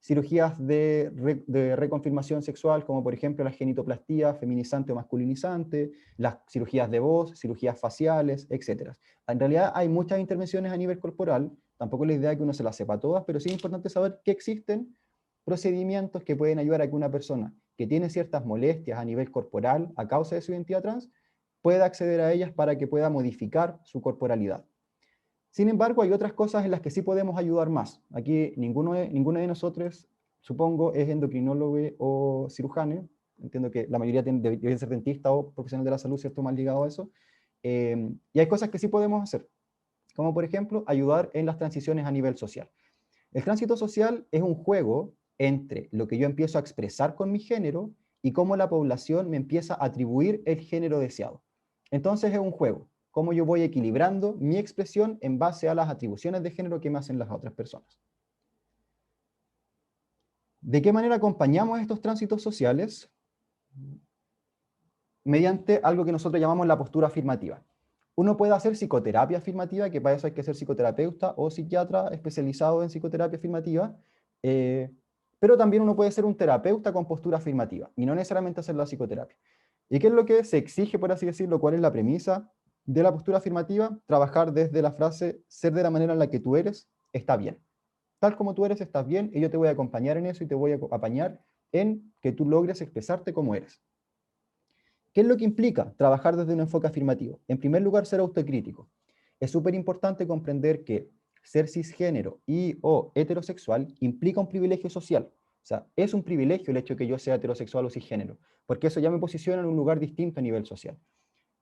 cirugías de reconfirmación sexual, como por ejemplo la genitoplastía feminizante o masculinizante, las cirugías de voz, cirugías faciales, etc. En realidad hay muchas intervenciones a nivel corporal, tampoco es la idea que uno se las sepa todas, pero sí es importante saber que existen procedimientos que pueden ayudar a que una persona que tiene ciertas molestias a nivel corporal a causa de su identidad trans pueda acceder a ellas para que pueda modificar su corporalidad. Sin embargo, hay otras cosas en las que sí podemos ayudar más. Aquí ninguno de nosotros, supongo, es endocrinólogo o cirujano. Entiendo que la mayoría debe ser dentista o profesional de la salud, ¿cierto? Más ligado a eso. Y hay cosas que sí podemos hacer, como por ejemplo, ayudar en las transiciones a nivel social. El tránsito social es un juego entre lo que yo empiezo a expresar con mi género y cómo la población me empieza a atribuir el género deseado. Entonces es un juego, cómo yo voy equilibrando mi expresión en base a las atribuciones de género que me hacen las otras personas. ¿De qué manera acompañamos estos tránsitos sociales? Mediante algo que nosotros llamamos la postura afirmativa. Uno puede hacer psicoterapia afirmativa, que para eso hay que ser psicoterapeuta o psiquiatra especializado en psicoterapia afirmativa, pero también uno puede ser un terapeuta con postura afirmativa, y no necesariamente hacer la psicoterapia. ¿Y qué es lo que se exige, por así decirlo? ¿Cuál es la premisa de la postura afirmativa? Trabajar desde la frase, ser de la manera en la que tú eres, está bien. Tal como tú eres, estás bien, y yo te voy a acompañar en eso, y te voy a apañar en que tú logres expresarte como eres. ¿Qué es lo que implica trabajar desde un enfoque afirmativo? En primer lugar, ser autocrítico. Es súper importante comprender que ser cisgénero y o heterosexual implica un privilegio social. O sea, es un privilegio el hecho de que yo sea heterosexual o cisgénero, porque eso ya me posiciona en un lugar distinto a nivel social.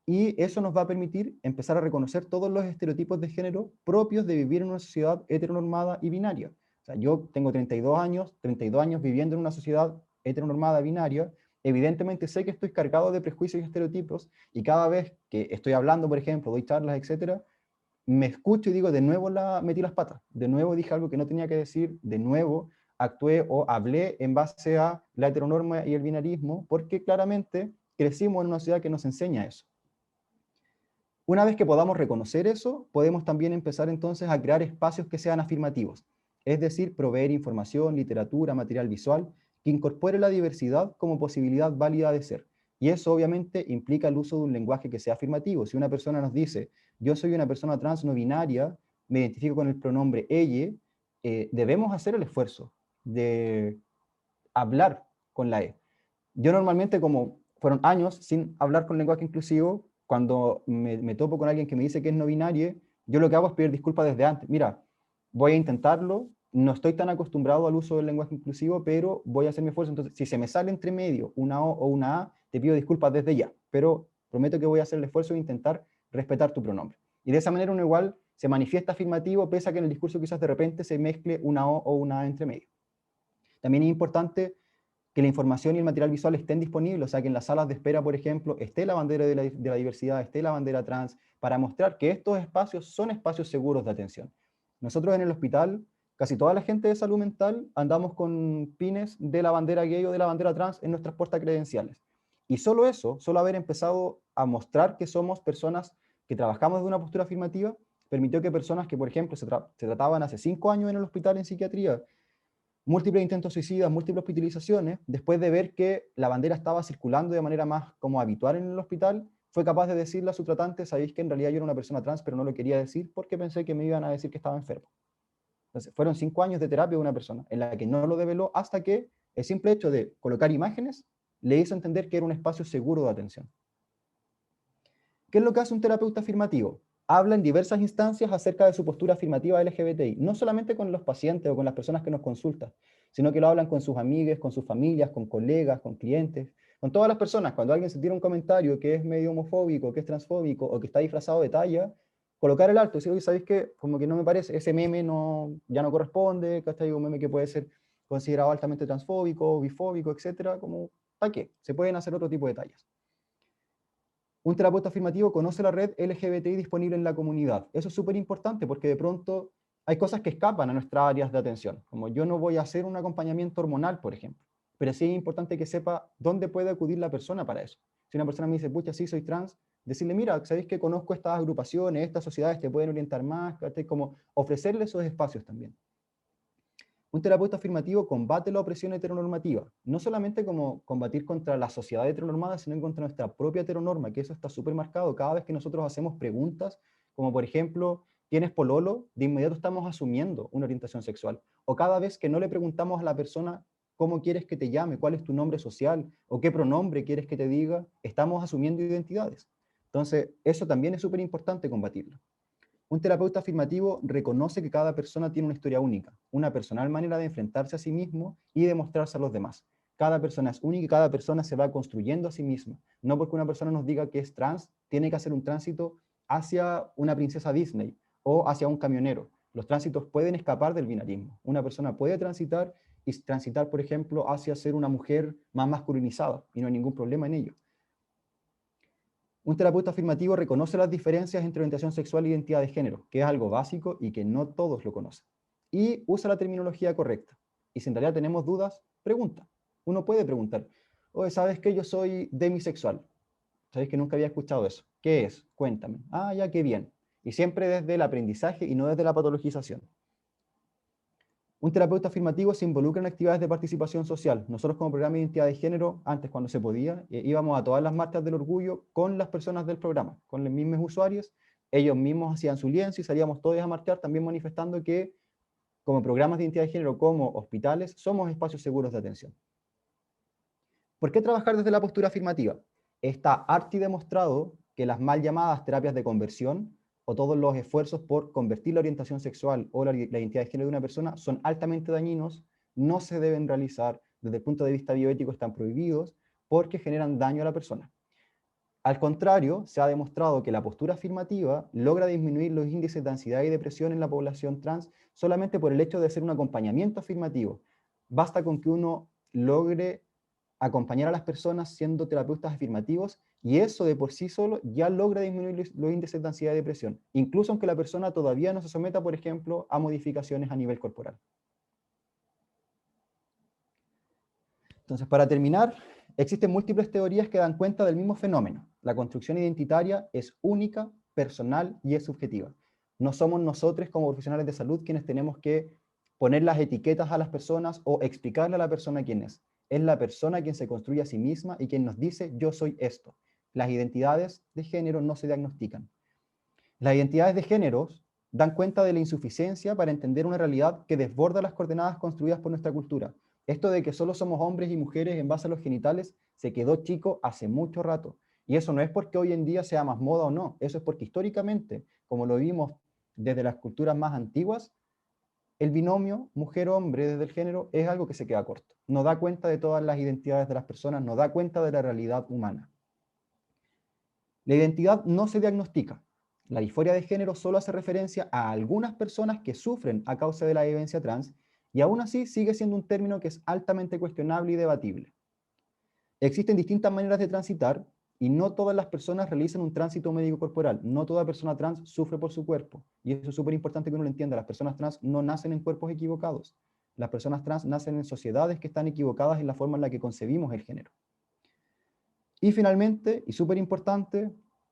Y eso nos va a permitir empezar a reconocer todos los estereotipos de género propios de vivir en una sociedad heteronormada y binaria. O sea, yo tengo 32 años viviendo en una sociedad heteronormada binaria. Evidentemente sé que estoy cargado de prejuicios y estereotipos, y cada vez que estoy hablando, por ejemplo, doy charlas, etcétera, me escucho y digo, de nuevo metí las patas, de nuevo dije algo que no tenía que decir, de nuevo actué o hablé en base a la heteronorma y el binarismo, porque claramente crecimos en una sociedad que nos enseña eso. Una vez que podamos reconocer eso, podemos también empezar entonces a crear espacios que sean afirmativos, es decir, proveer información, literatura, material visual, que incorpore la diversidad como posibilidad válida de ser. Y eso obviamente implica el uso de un lenguaje que sea afirmativo. Si una persona nos dice, yo soy una persona trans no binaria, me identifico con el pronombre ella, debemos hacer el esfuerzo de hablar con la E. Yo normalmente, como fueron años sin hablar con lenguaje inclusivo, cuando me topo con alguien que me dice que es no binario, yo lo que hago es pedir disculpas desde antes. Mira, voy a intentarlo, no estoy tan acostumbrado al uso del lenguaje inclusivo, pero voy a hacer mi esfuerzo. Entonces, si se me sale entre medio una O o una A, te pido disculpas desde ya, pero prometo que voy a hacer el esfuerzo de intentar respetar tu pronombre. Y de esa manera uno igual se manifiesta afirmativo, pese a que en el discurso quizás de repente se mezcle una O o una A entre medio. También es importante que la información y el material visual estén disponibles, o sea, que en las salas de espera, por ejemplo, esté la bandera de la diversidad, esté la bandera trans, para mostrar que estos espacios son espacios seguros de atención. Nosotros en el hospital, casi toda la gente de salud mental, andamos con pines de la bandera gay o de la bandera trans en nuestras puertas credenciales. Y solo eso, solo haber empezado a mostrar que somos personas que trabajamos de una postura afirmativa, permitió que personas que, por ejemplo, se trataban hace 5 años en el hospital en psiquiatría, múltiples intentos suicidas, múltiples hospitalizaciones, después de ver que la bandera estaba circulando de manera más como habitual en el hospital, fue capaz de decirle a su tratante, sabéis que en realidad yo era una persona trans, pero no lo quería decir porque pensé que me iban a decir que estaba enfermo. Entonces, fueron 5 años de terapia de una persona en la que no lo develó hasta que el simple hecho de colocar imágenes le hizo entender que era un espacio seguro de atención. ¿Qué es lo que hace un terapeuta afirmativo? Habla en diversas instancias acerca de su postura afirmativa LGBTI, no solamente con los pacientes o con las personas que nos consultan, sino que lo hablan con sus amigues, con sus familias, con colegas, con clientes, con todas las personas. Cuando alguien se tira un comentario que es medio homofóbico, que es transfóbico o que está disfrazado de talla, colocar el alto y decir, oye, ¿sabéis qué? Como que no me parece, ese meme ya no corresponde, ¿cachai? Un meme que puede ser considerado altamente transfóbico, bifóbico, etcétera, como, ¿para qué? Se pueden hacer otro tipo de tallas. Un terapeuta afirmativo conoce la red LGBTI disponible en la comunidad. Eso es súper importante porque de pronto hay cosas que escapan a nuestras áreas de atención, como yo no voy a hacer un acompañamiento hormonal, por ejemplo, pero sí es importante que sepa dónde puede acudir la persona para eso. Si una persona me dice, pucha, sí, soy trans, decirle, mira, sabéis que conozco estas agrupaciones, estas sociedades te pueden orientar más, como ofrecerle esos espacios también. Un terapeuta afirmativo combate la opresión heteronormativa, no solamente como combatir contra la sociedad heteronormada, sino contra nuestra propia heteronorma, que eso está súper marcado. Cada vez que nosotros hacemos preguntas, como por ejemplo, ¿tienes pololo?, de inmediato estamos asumiendo una orientación sexual. O cada vez que no le preguntamos a la persona cómo quieres que te llame, cuál es tu nombre social, o qué pronombre quieres que te diga, estamos asumiendo identidades. Entonces, eso también es súper importante combatirlo. Un terapeuta afirmativo reconoce que cada persona tiene una historia única, una personal manera de enfrentarse a sí mismo y de mostrarse a los demás. Cada persona es única y cada persona se va construyendo a sí misma. No porque una persona nos diga que es trans, tiene que hacer un tránsito hacia una princesa Disney o hacia un camionero. Los tránsitos pueden escapar del binarismo. Una persona puede transitar y transitar, por ejemplo, hacia ser una mujer más masculinizada y no hay ningún problema en ello. Un terapeuta afirmativo reconoce las diferencias entre orientación sexual e identidad de género, que es algo básico y que no todos lo conocen. Y usa la terminología correcta. Y si en realidad tenemos dudas, pregunta. Uno puede preguntar, oye, ¿sabes qué? Yo soy demisexual. ¿Sabes que nunca había escuchado eso? ¿Qué es? Cuéntame. Ah, ya, qué bien. Y siempre desde el aprendizaje y no desde la patologización. Un terapeuta afirmativo se involucra en actividades de participación social. Nosotros como programa de identidad de género, antes cuando se podía, íbamos a todas las marchas del orgullo con las personas del programa, con los mismos usuarios. Ellos mismos hacían su lienzo y salíamos todos a marchar, también manifestando que como programas de identidad de género, como hospitales, somos espacios seguros de atención. ¿Por qué trabajar desde la postura afirmativa? Está harto demostrado que las mal llamadas terapias de conversión o todos los esfuerzos por convertir la orientación sexual o la identidad de género de una persona son altamente dañinos, no se deben realizar, desde el punto de vista bioético están prohibidos, porque generan daño a la persona. Al contrario, se ha demostrado que la postura afirmativa logra disminuir los índices de ansiedad y depresión en la población trans solamente por el hecho de hacer un acompañamiento afirmativo. Basta con que uno logre acompañar a las personas siendo terapeutas afirmativos y eso de por sí solo ya logra disminuir los índices de ansiedad y depresión, incluso aunque la persona todavía no se someta, por ejemplo, a modificaciones a nivel corporal. Entonces, para terminar, existen múltiples teorías que dan cuenta del mismo fenómeno. La construcción identitaria es única, personal y es subjetiva. No somos nosotros como profesionales de salud quienes tenemos que poner las etiquetas a las personas o explicarle a la persona quién es. Es la persona quien se construye a sí misma y quien nos dice yo soy esto. Las identidades de género no se diagnostican. Las identidades de género dan cuenta de la insuficiencia para entender una realidad que desborda las coordenadas construidas por nuestra cultura. Esto de que solo somos hombres y mujeres en base a los genitales se quedó chico hace mucho rato. Y eso no es porque hoy en día sea más moda o no, eso es porque históricamente, como lo vimos desde las culturas más antiguas, el binomio mujer-hombre desde el género es algo que se queda corto. No da cuenta de todas las identidades de las personas, no da cuenta de la realidad humana. La identidad no se diagnostica. La disforia de género solo hace referencia a algunas personas que sufren a causa de la vivencia trans y aún así sigue siendo un término que es altamente cuestionable y debatible. Existen distintas maneras de transitar y no todas las personas realizan un tránsito médico corporal. No toda persona trans sufre por su cuerpo. Y eso es súper importante que uno lo entienda. Las personas trans no nacen en cuerpos equivocados. Las personas trans nacen en sociedades que están equivocadas en la forma en la que concebimos el género. Y finalmente, y súper importante,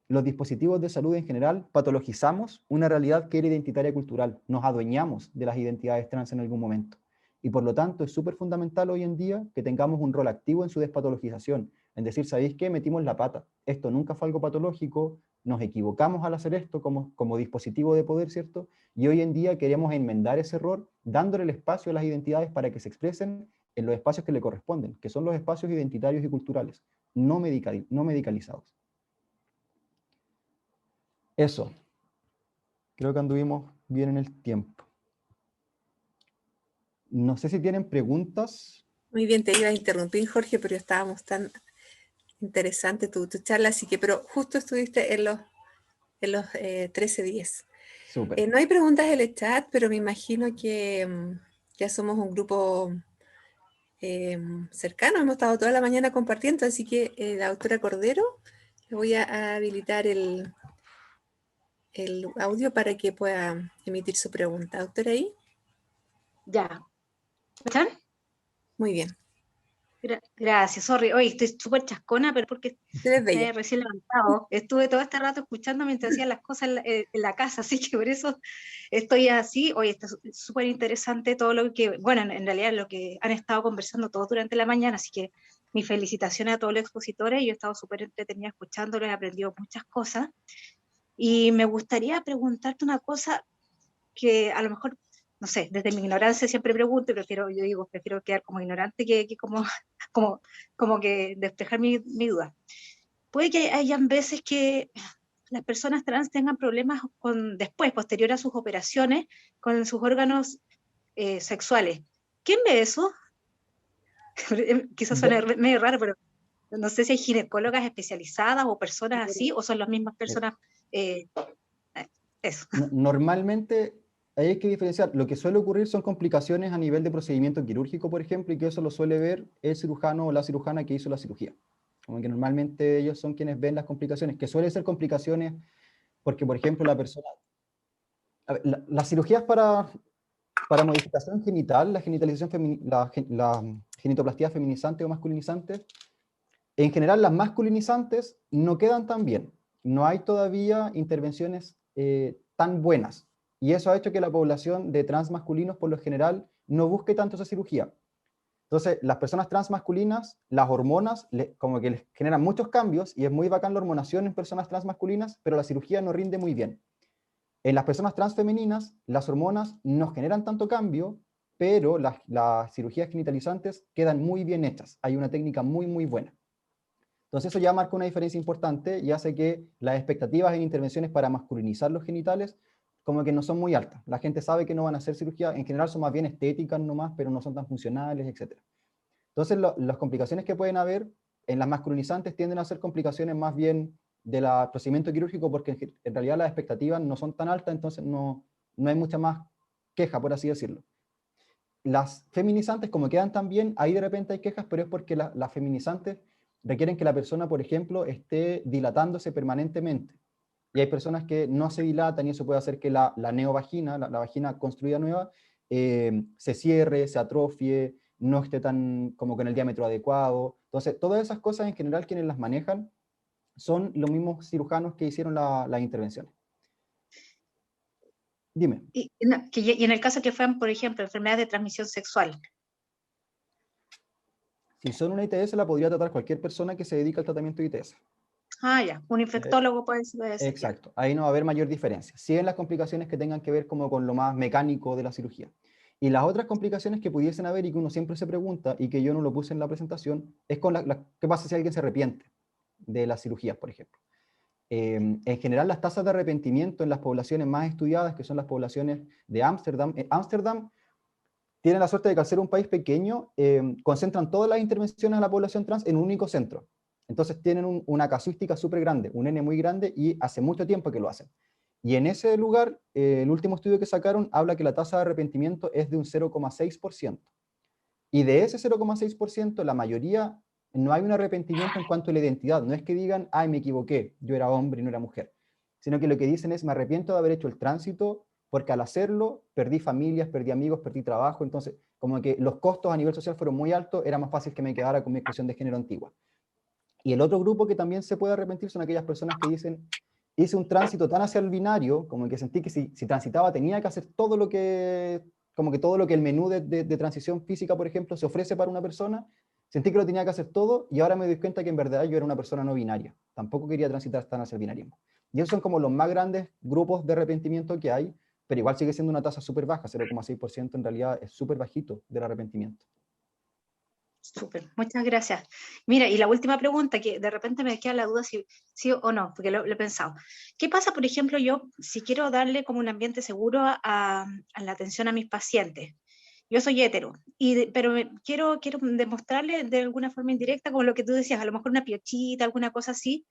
los dispositivos de salud en general patologizamos una realidad que era identitaria y cultural. Nos adueñamos de las identidades trans en algún momento. Y por lo tanto es súper fundamental hoy en día que tengamos un rol activo en su despatologización. En decir, ¿sabéis qué? Metimos la pata. Esto nunca fue algo patológico, nos equivocamos al hacer esto como dispositivo de poder, ¿cierto? Y hoy en día queremos enmendar ese error dándole el espacio a las identidades para que se expresen en los espacios que le corresponden, que son los espacios identitarios y culturales, no medicalizados. Eso. Creo que anduvimos bien en el tiempo. No sé si tienen preguntas. Muy bien, te iba a interrumpir, Jorge, pero estábamos tan interesante tu charla, así que, pero justo estuviste en los 13:10. Súper. No hay preguntas en el chat, pero me imagino que ya somos un grupo cercano, hemos estado toda la mañana compartiendo, así que la doctora Cordero, le voy a habilitar el audio para que pueda emitir su pregunta. Doctora, ahí. Ya. ¿Me escuchan? Muy bien. Gracias, sorry. Hoy estoy súper chascona, pero porque Te ves bella. recién levantado. Estuve todo este rato escuchando mientras hacía las cosas en la casa, así que por eso estoy así. Hoy está súper interesante todo lo que, bueno, en realidad lo que han estado conversando todos durante la mañana, así que mis felicitaciones a todos los expositores. Yo he estado súper entretenida escuchándolos, he aprendido muchas cosas. Y me gustaría preguntarte una cosa que a lo mejor, no sé, desde mi ignorancia siempre pregunto, prefiero quedar como ignorante que como que despejar mi duda. Puede que hayan veces que las personas trans tengan problemas posterior a sus operaciones, con sus órganos sexuales. ¿Quién ve eso? Quizás suene medio raro, pero no sé si hay ginecólogas especializadas o personas así, o son las mismas personas. Eso. Normalmente hay que diferenciar. Lo que suele ocurrir son complicaciones a nivel de procedimiento quirúrgico, por ejemplo, y que eso lo suele ver el cirujano o la cirujana que hizo la cirugía. Como que normalmente ellos son quienes ven las complicaciones, que suelen ser complicaciones porque, por ejemplo, la persona... las cirugías para modificación genital, la genitalización la genitoplastía feminizante o masculinizante, en general las masculinizantes no quedan tan bien. No hay todavía intervenciones tan buenas. Y eso ha hecho que la población de trans masculinos, por lo general, no busque tanto esa cirugía. Entonces, las personas trans masculinas, las hormonas, como que les generan muchos cambios, y es muy bacán la hormonación en personas trans masculinas, pero la cirugía no rinde muy bien. En las personas trans femeninas, las hormonas no generan tanto cambio, pero las cirugías genitalizantes quedan muy bien hechas. Hay una técnica muy, muy buena. Entonces eso ya marca una diferencia importante y hace que las expectativas en intervenciones para masculinizar los genitales como que no son muy altas. La gente sabe que no van a hacer cirugía, en general son más bien estéticas nomás, pero no son tan funcionales, etc. Entonces las complicaciones que pueden haber en las masculinizantes tienden a ser complicaciones más bien del procedimiento quirúrgico porque en realidad las expectativas no son tan altas, entonces no hay mucha más queja, por así decirlo. Las feminizantes, como quedan tan bien, ahí de repente hay quejas, pero es porque las feminizantes requieren que la persona, por ejemplo, esté dilatándose permanentemente. Y hay personas que no se dilatan y eso puede hacer que la neovagina, la vagina construida nueva, se cierre, se atrofie, no esté tan como con el diámetro adecuado. Entonces, todas esas cosas en general quienes las manejan son los mismos cirujanos que hicieron las intervenciones. Dime. Y en el caso que fueran, por ejemplo, enfermedades de transmisión sexual. Si son una ITS, la podría tratar cualquier persona que se dedica al tratamiento de ITS. Ah, ya, un infectólogo puede ser. Exacto, ahí no va a haber mayor diferencia. Sí en las complicaciones que tengan que ver como con lo más mecánico de la cirugía. Y las otras complicaciones que pudiesen haber y que uno siempre se pregunta, y que yo no lo puse en la presentación, es con qué pasa si alguien se arrepiente de las cirugías, por ejemplo. En general, las tasas de arrepentimiento en las poblaciones más estudiadas, que son las poblaciones de Ámsterdam, Ámsterdam tiene la suerte de que al ser un país pequeño, concentran todas las intervenciones a la población trans en un único centro. Entonces tienen una casuística súper grande, un N muy grande, y hace mucho tiempo que lo hacen. Y en ese lugar, el último estudio que sacaron habla que la tasa de arrepentimiento es de un 0,6%. Y de ese 0,6%, la mayoría, no hay un arrepentimiento en cuanto a la identidad. No es que digan, ay, me equivoqué, yo era hombre y no era mujer. Sino que lo que dicen es, me arrepiento de haber hecho el tránsito, porque al hacerlo, perdí familias, perdí amigos, perdí trabajo. Entonces, como que los costos a nivel social fueron muy altos, era más fácil que me quedara con mi expresión de género antigua. Y el otro grupo que también se puede arrepentir son aquellas personas que dicen, hice un tránsito tan hacia el binario, como que sentí que si transitaba tenía que hacer todo lo que, como que todo lo que el menú de transición física, por ejemplo, se ofrece para una persona, sentí que lo tenía que hacer todo y ahora me doy cuenta que en verdad yo era una persona no binaria. Tampoco quería transitar tan hacia el binarismo. Y esos son como los más grandes grupos de arrepentimiento que hay, pero igual sigue siendo una tasa súper baja, 0,6% en realidad es súper bajito del arrepentimiento. Súper, muchas gracias. Mira, y la última pregunta, que de repente me queda la duda si sí o no, porque lo he pensado. ¿Qué pasa, por ejemplo, yo, si quiero darle como un ambiente seguro a la atención a mis pacientes? Yo soy hetero, pero quiero demostrarle de alguna forma indirecta, como lo que tú decías, a lo mejor una piochita, alguna cosa así.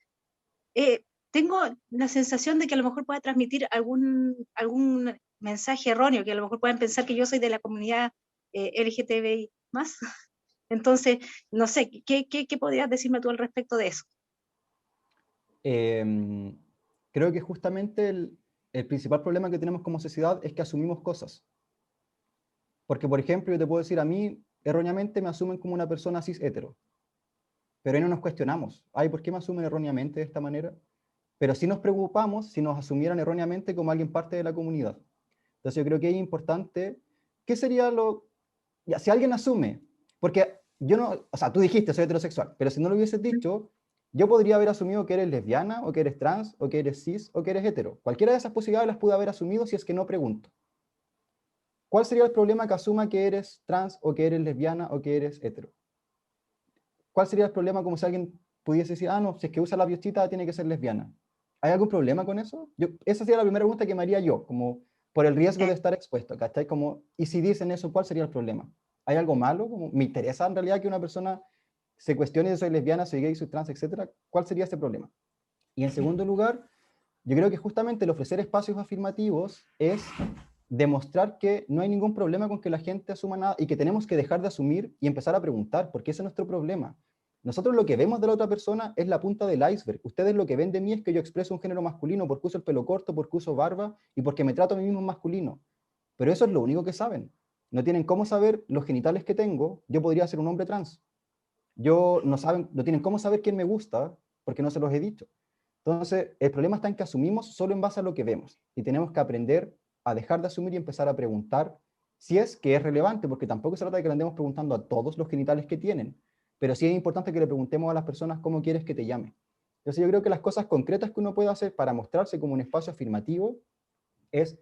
Tengo la sensación de que a lo mejor pueda transmitir algún mensaje erróneo, que a lo mejor puedan pensar que yo soy de la comunidad LGTBI más. Entonces, no sé, ¿qué podrías decirme tú al respecto de eso? Creo que justamente el principal problema que tenemos como sociedad es que asumimos cosas. Porque, por ejemplo, yo te puedo decir, a mí, erróneamente me asumen como una persona cis hetero. Pero ahí no nos cuestionamos. Ay, ¿por qué me asumen erróneamente de esta manera? Pero sí nos preocupamos si nos asumieran erróneamente como alguien parte de la comunidad. Entonces yo creo que es importante, ¿qué sería lo...? Ya, si alguien asume, porque yo no, o sea, tú dijiste soy heterosexual, pero si no lo hubieses dicho, yo podría haber asumido que eres lesbiana, o que eres trans, o que eres cis, o que eres hetero. Cualquiera de esas posibilidades las pude haber asumido si es que no pregunto. ¿Cuál sería el problema que asuma que eres trans, o que eres lesbiana, o que eres hetero? ¿Cuál sería el problema como si alguien pudiese decir, ah, no, si es que usa la piochita tiene que ser lesbiana? ¿Hay algún problema con eso? Esa sería la primera pregunta que me haría yo, como por el riesgo de estar expuesto, ¿cachai? Como, y si dicen eso, ¿cuál sería el problema? ¿Hay algo malo? Como, ¿me interesa en realidad que una persona se cuestione si soy lesbiana, soy gay, soy trans, etcétera? ¿Cuál sería ese problema? Y en segundo lugar, yo creo que justamente el ofrecer espacios afirmativos es demostrar que no hay ningún problema con que la gente asuma nada y que tenemos que dejar de asumir y empezar a preguntar, porque ese es nuestro problema. Nosotros lo que vemos de la otra persona es la punta del iceberg. Ustedes lo que ven de mí es que yo expreso un género masculino porque uso el pelo corto, porque uso barba y porque me trato a mí mismo masculino. Pero eso es lo único que saben. No tienen cómo saber los genitales que tengo. Yo podría ser un hombre trans. No tienen cómo saber quién me gusta porque no se los he dicho. Entonces, el problema está en que asumimos solo en base a lo que vemos y tenemos que aprender a dejar de asumir y empezar a preguntar si es que es relevante, porque tampoco se trata de que le andemos preguntando a todos los genitales que tienen, pero sí es importante que le preguntemos a las personas cómo quieres que te llame. Entonces yo creo que las cosas concretas que uno puede hacer para mostrarse como un espacio afirmativo es,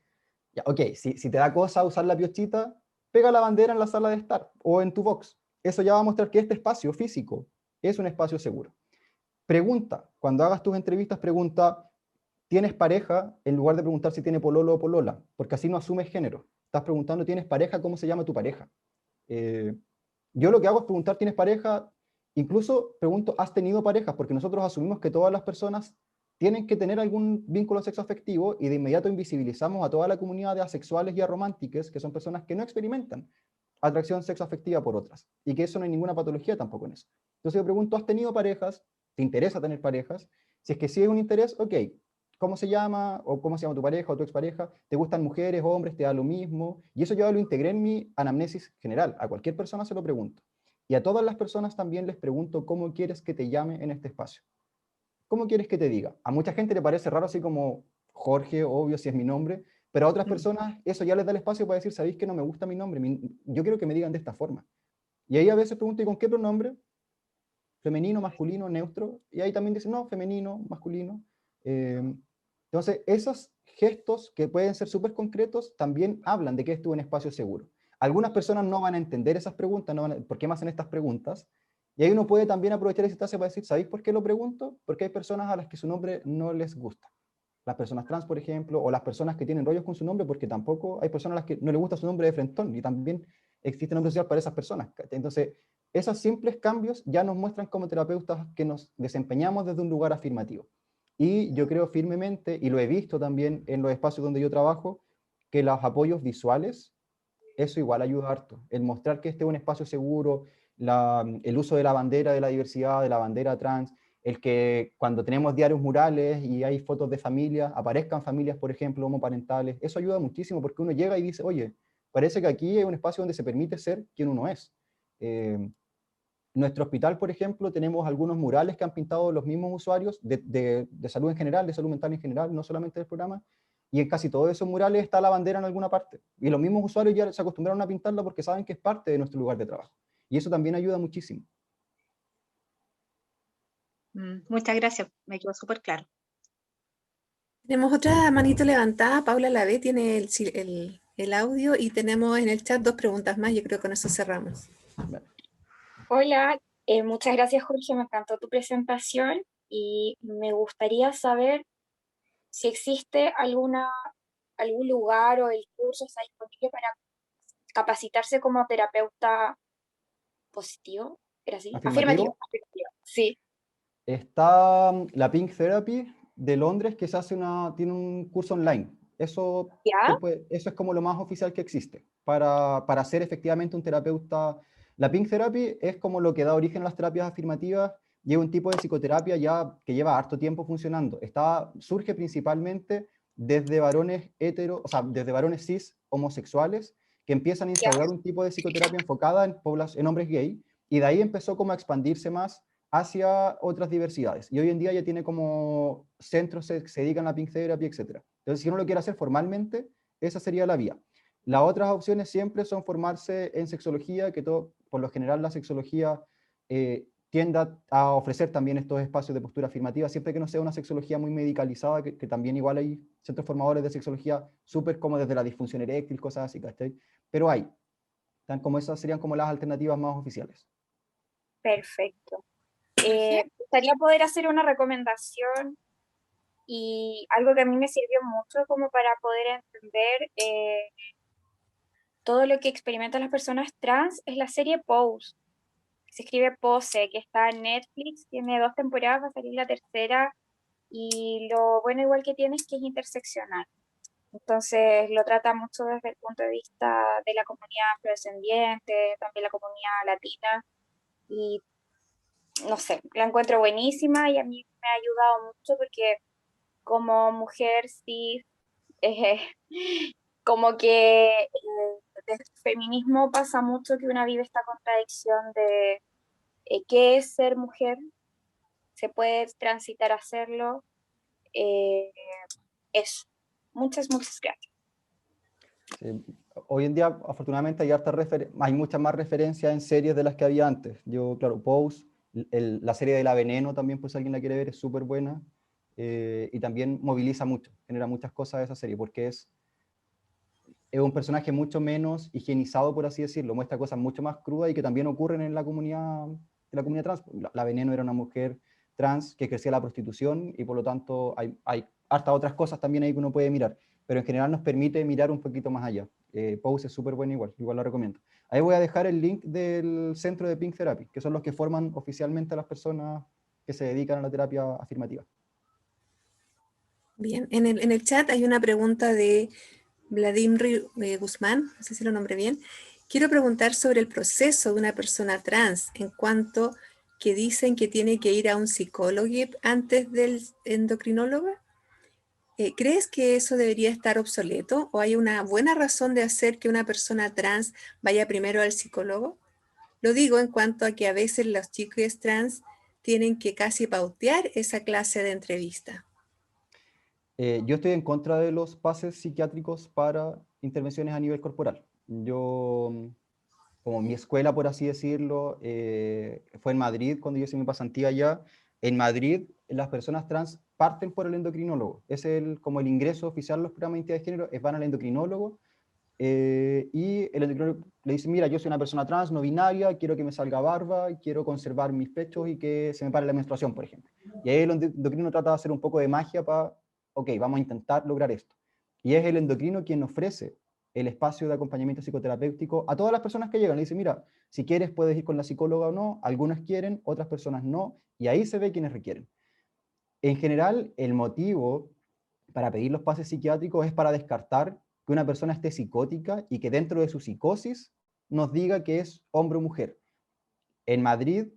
ya, ok, si te da cosa usar la piochita, pega la bandera en la sala de estar o en tu box. Eso ya va a mostrar que este espacio físico es un espacio seguro. Pregunta, cuando hagas tus entrevistas, pregunta, ¿tienes pareja? En lugar de preguntar si tiene pololo o polola, porque así no asumes género. Estás preguntando, ¿tienes pareja? ¿Cómo se llama tu pareja? Yo lo que hago es preguntar, ¿tienes pareja? Incluso pregunto, ¿has tenido pareja? Porque nosotros asumimos que todas las personas tienen que tener algún vínculo sexoafectivo y de inmediato invisibilizamos a toda la comunidad de asexuales y arománticas, que son personas que no experimentan atracción sexoafectiva por otras, y que eso no hay ninguna patología tampoco en eso. Entonces yo pregunto, ¿has tenido parejas? ¿Te interesa tener parejas? Si es que sí hay un interés, ok, ¿cómo se llama? ¿O cómo se llama tu pareja o tu expareja? ¿Te gustan mujeres, hombres? ¿Te da lo mismo? Y eso yo lo integré en mi anamnesis general, a cualquier persona se lo pregunto. Y a todas las personas también les pregunto, ¿cómo quieres que te llame en este espacio? ¿Cómo quieres que te diga? A mucha gente le parece raro así como Jorge, obvio, si es mi nombre, pero a otras personas eso ya les da el espacio para decir, ¿sabéis que no me gusta mi nombre? Yo quiero que me digan de esta forma. Y ahí a veces pregunto, ¿y con qué pronombre? Femenino, masculino, neutro. Y ahí también dicen, no, femenino, masculino. Entonces, esos gestos que pueden ser súper concretos también hablan de que esto es un espacio seguro. Algunas personas no van a entender esas preguntas, no van a, ¿por qué me hacen estas preguntas? Y ahí uno puede también aprovechar esa instancia para decir, ¿sabéis por qué lo pregunto? Porque hay personas a las que su nombre no les gusta. Las personas trans, por ejemplo, o las personas que tienen rollos con su nombre, porque tampoco hay personas a las que no les gusta su nombre de frentón, y también existe nombre social para esas personas. Entonces, esos simples cambios ya nos muestran como terapeutas que nos desempeñamos desde un lugar afirmativo. Y yo creo firmemente, y lo he visto también en los espacios donde yo trabajo, que los apoyos visuales, eso igual ayuda harto. El mostrar que este es un espacio seguro, el uso de la bandera de la diversidad, de la bandera trans, el que cuando tenemos diarios murales y hay fotos de familias, aparezcan familias, por ejemplo, homoparentales, eso ayuda muchísimo porque uno llega y dice, oye, parece que aquí es un espacio donde se permite ser quien uno es. En nuestro hospital, por ejemplo, tenemos algunos murales que han pintado los mismos usuarios de salud en general, de salud mental en general, no solamente del programa, y en casi todos esos murales está la bandera en alguna parte. Y los mismos usuarios ya se acostumbraron a pintarla porque saben que es parte de nuestro lugar de trabajo. Y eso también ayuda muchísimo. Muchas gracias, me quedó súper claro. Tenemos otra manito levantada, Paula Lavé tiene el audio y tenemos en el chat 2 preguntas más, yo creo que con eso cerramos. Hola, muchas gracias Jorge, me encantó tu presentación y me gustaría saber si existe algún lugar o el curso está disponible para capacitarse como terapeuta positivo, ¿era así? ¿Afirmativo? Afirmativo, sí. Está la Pink Therapy de Londres, que tiene un curso online. Eso ¿Ya? eso es como lo más oficial que existe para ser efectivamente un terapeuta. La Pink Therapy es como lo que da origen a las terapias afirmativas y es un tipo de psicoterapia ya que lleva harto tiempo funcionando. Surge principalmente desde varones o sea, desde varones cis homosexuales que empiezan a instaurar un tipo de psicoterapia enfocada en hombres gay, y de ahí empezó como a expandirse más hacia otras diversidades. Y hoy en día ya tiene como centros que se dedican a la Pink Therapy, etc. Entonces, si uno lo quiere hacer formalmente, esa sería la vía. Las otras opciones siempre son formarse en sexología, que por lo general la sexología tiende a ofrecer también estos espacios de postura afirmativa, siempre que no sea una sexología muy medicalizada, que también igual hay centros formadores de sexología súper como desde la disfunción eréctil, cosas así, ¿cachai? Pero hay. Esas serían como las alternativas más oficiales. Perfecto. Me gustaría poder hacer una recomendación y algo que a mí me sirvió mucho como para poder entender todo lo que experimentan las personas trans es la serie Pose. Se escribe Pose, que está en Netflix, tiene 2 temporadas, va a salir la tercera, y lo bueno igual que tiene es que es interseccional. Entonces lo trata mucho desde el punto de vista de la comunidad afrodescendiente, también la comunidad latina, y no sé, la encuentro buenísima y a mí me ha ayudado mucho porque como mujer sí, eh, como que desde el feminismo pasa mucho que una vive esta contradicción de qué es ser mujer, se puede transitar a hacerlo, eso. Muchas gracias. Sí. Hoy en día, afortunadamente, hay muchas más referencias en series de las que había antes. Yo, claro, Pose, la serie de La Veneno también, pues si alguien la quiere ver, es súper buena. Y también moviliza mucho, genera muchas cosas de esa serie, porque es un personaje mucho menos higienizado, por así decirlo, muestra cosas mucho más crudas y que también ocurren en la comunidad trans. La Veneno era una mujer trans que crecía la prostitución y por lo tanto hay hasta otras cosas también ahí que uno puede mirar, pero en general nos permite mirar un poquito más allá. Pose es súper buena igual lo recomiendo. Ahí voy a dejar el link del centro de Pink Therapy, que son los que forman oficialmente a las personas que se dedican a la terapia afirmativa. Bien, en el chat hay una pregunta de Vladimir Guzmán, no sé si lo nombré bien. Quiero preguntar sobre el proceso de una persona trans en cuanto que dicen que tiene que ir a un psicólogo antes del endocrinólogo. ¿Crees que eso debería estar obsoleto o hay una buena razón de hacer que una persona trans vaya primero al psicólogo? Lo digo en cuanto a que a veces los chicos trans tienen que casi pautear esa clase de entrevista. Yo estoy en contra de los pases psiquiátricos para intervenciones a nivel corporal. Yo, como mi escuela, por así decirlo, fue en Madrid cuando yo hice mi pasantía allá. En Madrid, las personas trans parten por el endocrinólogo. Es como el ingreso oficial a los programas de identidad de género, van al endocrinólogo y el endocrinólogo le dice, mira, yo soy una persona trans, no binaria, quiero que me salga barba, quiero conservar mis pechos y que se me pare la menstruación, por ejemplo. Y ahí el endocrino trata de hacer un poco de magia para, ok, vamos a intentar lograr esto. Y es el endocrino quien ofrece el espacio de acompañamiento psicoterapéutico a todas las personas que llegan. Le dice, mira, si quieres puedes ir con la psicóloga o no, algunas quieren, otras personas no, y ahí se ve quienes requieren. En general, el motivo para pedir los pases psiquiátricos es para descartar que una persona esté psicótica y que dentro de su psicosis nos diga que es hombre o mujer. En Madrid,